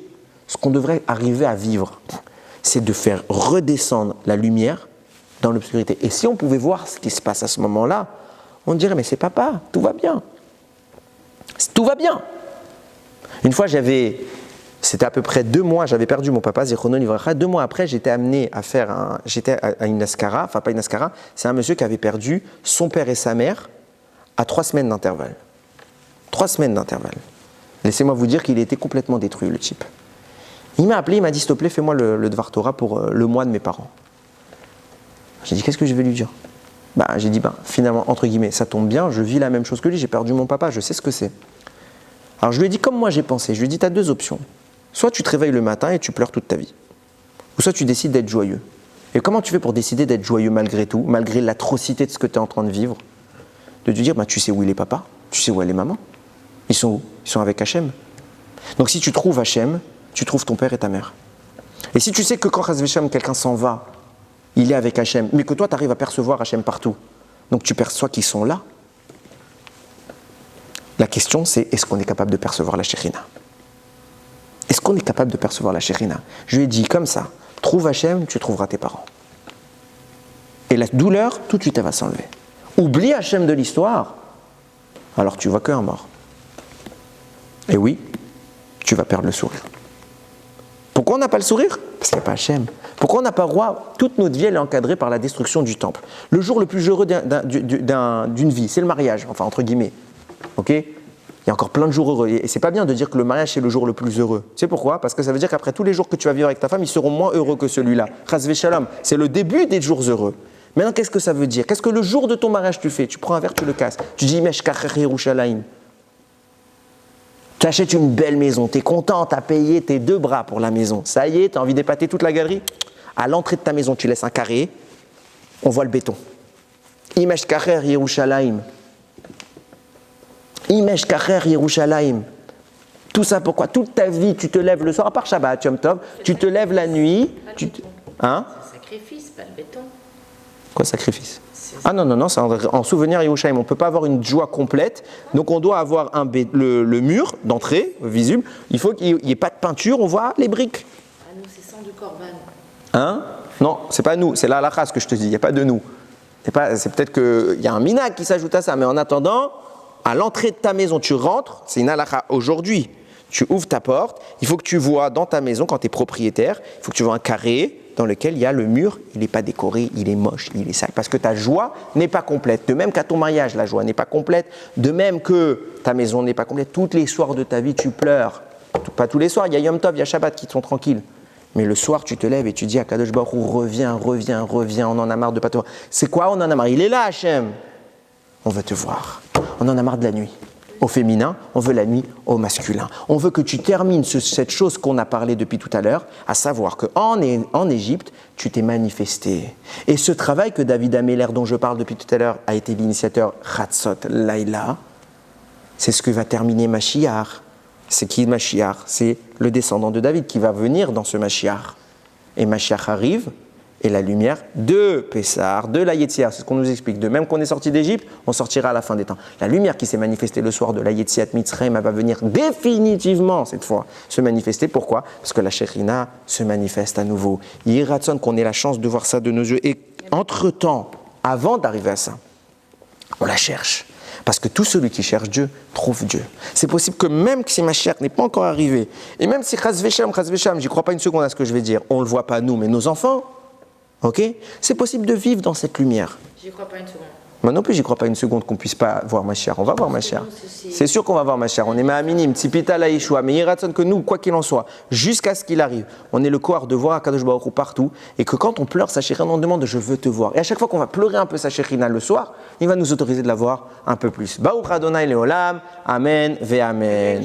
[SPEAKER 1] Ce qu'on devrait arriver à vivre, c'est de faire redescendre la lumière dans l'obscurité. Et si on pouvait voir ce qui se passe à ce moment-là, on dirait, mais c'est papa, tout va bien. Tout va bien. Une fois, c'était à peu près 2 mois, j'avais perdu mon papa, Zichrono Livracha. 2 mois après, j'étais amené j'étais à une askara, enfin pas une askara, c'est un monsieur qui avait perdu son père et sa mère à 3 semaines d'intervalle. 3 semaines d'intervalle. Laissez-moi vous dire qu'il était complètement détruit, le type. Il m'a appelé, il m'a dit, s'il te plaît, fais-moi le Dvar Torah pour le mois de mes parents. J'ai dit, qu'est-ce que je vais lui dire? J'ai dit, finalement, entre guillemets, ça tombe bien, je vis la même chose que lui, j'ai perdu mon papa, je sais ce que c'est. Alors je lui ai dit, comme moi j'ai pensé, je lui ai dit, tu as 2 options. Soit tu te réveilles le matin et tu pleures toute ta vie, ou soit tu décides d'être joyeux. Et comment tu fais pour décider d'être joyeux malgré tout, malgré l'atrocité de ce que tu es en train de vivre? De te dire, tu sais où il est papa, tu sais où elle est maman. Ils sont où? Ils sont avec Hachem. Donc si tu trouves Hachem, tu trouves ton père et ta mère. Et si tu sais que quand Chas V'Shalom, quelqu'un s'en va, il est avec Hachem, mais que toi tu arrives à percevoir Hachem partout, donc tu perçois qu'ils sont là. La question c'est, est-ce qu'on est capable de percevoir la Shekhinah? Est-ce qu'on est capable de percevoir la Shekhinah? Je lui ai dit comme ça, trouve Hachem, tu trouveras tes parents. Et la douleur, tout de suite elle va s'enlever. Oublie Hachem de l'histoire, alors tu vois qu'un mort. Et oui, tu vas perdre le sourire. Pourquoi on n'a pas le sourire? Parce qu'il n'y a pas Hachem. Pourquoi on n'a pas roi? Toute notre vie, elle est encadrée par la destruction du temple. Le jour le plus heureux d'une vie, c'est le mariage, enfin entre guillemets. Ok? Il y a encore plein de jours heureux. Et c'est pas bien de dire que le mariage, c'est le jour le plus heureux. Tu sais pourquoi? Parce que ça veut dire qu'après tous les jours que tu vas vivre avec ta femme, ils seront moins heureux que celui-là. Chas v'shalom. C'est le début des jours heureux. Maintenant, qu'est-ce que ça veut dire? Qu'est-ce que le jour de ton mariage tu fais? Tu prends un verre, tu le casses. Tu dis, Imesh Kacher Yerushalayim. Tu achètes une belle maison, tu es content, tu as payé tes 2 bras pour la maison. Ça y est, tu as envie d'épater toute la galerie. À l'entrée de ta maison, tu laisses un carré, on voit le béton. Imesh Kacher Yerushalayim. Imesh Kacher Yerushalayim. Tout ça pourquoi? Toute ta vie, tu te lèves le soir, à part Shabbat, Yom Tov, tu te lèves la nuit. Hein?
[SPEAKER 2] C'est un sacrifice, pas le béton.
[SPEAKER 1] Quoi, sacrifice? Ah non, c'est en souvenir Yerushalayim. On ne peut pas avoir une joie complète. Donc on doit avoir le mur d'entrée visible. Il faut qu'il n'y ait pas de peinture, on voit les briques.
[SPEAKER 2] À nous, c'est sans du korban.
[SPEAKER 1] Hein? Non, c'est pas nous, c'est la halakha ce que je te dis, il n'y a pas de nous. C'est peut-être qu'il y a un minag qui s'ajoute à ça, mais en attendant, à l'entrée de ta maison, tu rentres, c'est une halakha aujourd'hui. Tu ouvres ta porte, il faut que tu vois dans ta maison, quand tu es propriétaire, il faut que tu vois un carré dans lequel il y a le mur, il n'est pas décoré, il est moche, il est sale. Parce que ta joie n'est pas complète. De même qu'à ton mariage, la joie n'est pas complète. De même que ta maison n'est pas complète. Tous les soirs de ta vie, tu pleures. Pas tous les soirs, il y a Yom Tov, il y a Shabbat qui sont tranquilles. Mais le soir, tu te lèves et tu dis à Kadosh Baruch Hu, reviens, on en a marre de pas te voir. C'est quoi, on en a marre? Il est là, Hachem. On veut te voir. On en a marre de la nuit. Au féminin, on veut la nuit au masculin. On veut que tu termines cette chose qu'on a parlé depuis tout à l'heure, à savoir qu'en Égypte, tu t'es manifesté. Et ce travail que David Améler, dont je parle depuis tout à l'heure, a été l'initiateur Chatzot Laïla, c'est ce que va terminer Mashiach. C'est qui Mashiach? C'est le descendant de David qui va venir dans ce Mashiach. Et Mashiach arrive, et la lumière de Pessar, de la Yetziat, c'est ce qu'on nous explique. De même qu'on est sorti d'Égypte, on sortira à la fin des temps. La lumière qui s'est manifestée le soir de la Yetziat Mitzrayim, elle va venir définitivement cette fois se manifester. Pourquoi? Parce que la Shekhinah se manifeste à nouveau. Yiratson, qu'on ait la chance de voir ça de nos yeux. Et entre-temps, avant d'arriver à ça, on la cherche. Parce que tout celui qui cherche Dieu trouve Dieu. C'est possible que même si Mashiach n'est pas encore arrivé, et même si Chas V'Shalom, j'y crois pas une seconde à ce que je vais dire, on ne le voit pas nous, mais nos enfants, ok? C'est possible de vivre dans cette lumière.
[SPEAKER 2] J'y crois pas une seconde.
[SPEAKER 1] Moi non plus, j'y crois pas une seconde qu'on puisse pas voir Mashiach. On va voir Mashiach. C'est sûr qu'on va voir Mashiach. On est Ma'aminim, Tzipita la Yeshua. Mais Yiratson que nous, quoi qu'il en soit, jusqu'à ce qu'il arrive, on est le kohar de voir Akadosh Baruch Hu partout. Et que quand on pleure sa Shekhinah, on demande je veux te voir. Et à chaque fois qu'on va pleurer un peu sa Shekhinah le soir, il va nous autoriser de la voir un peu plus. Baruch Adonai Leolam. Amen ve Amen.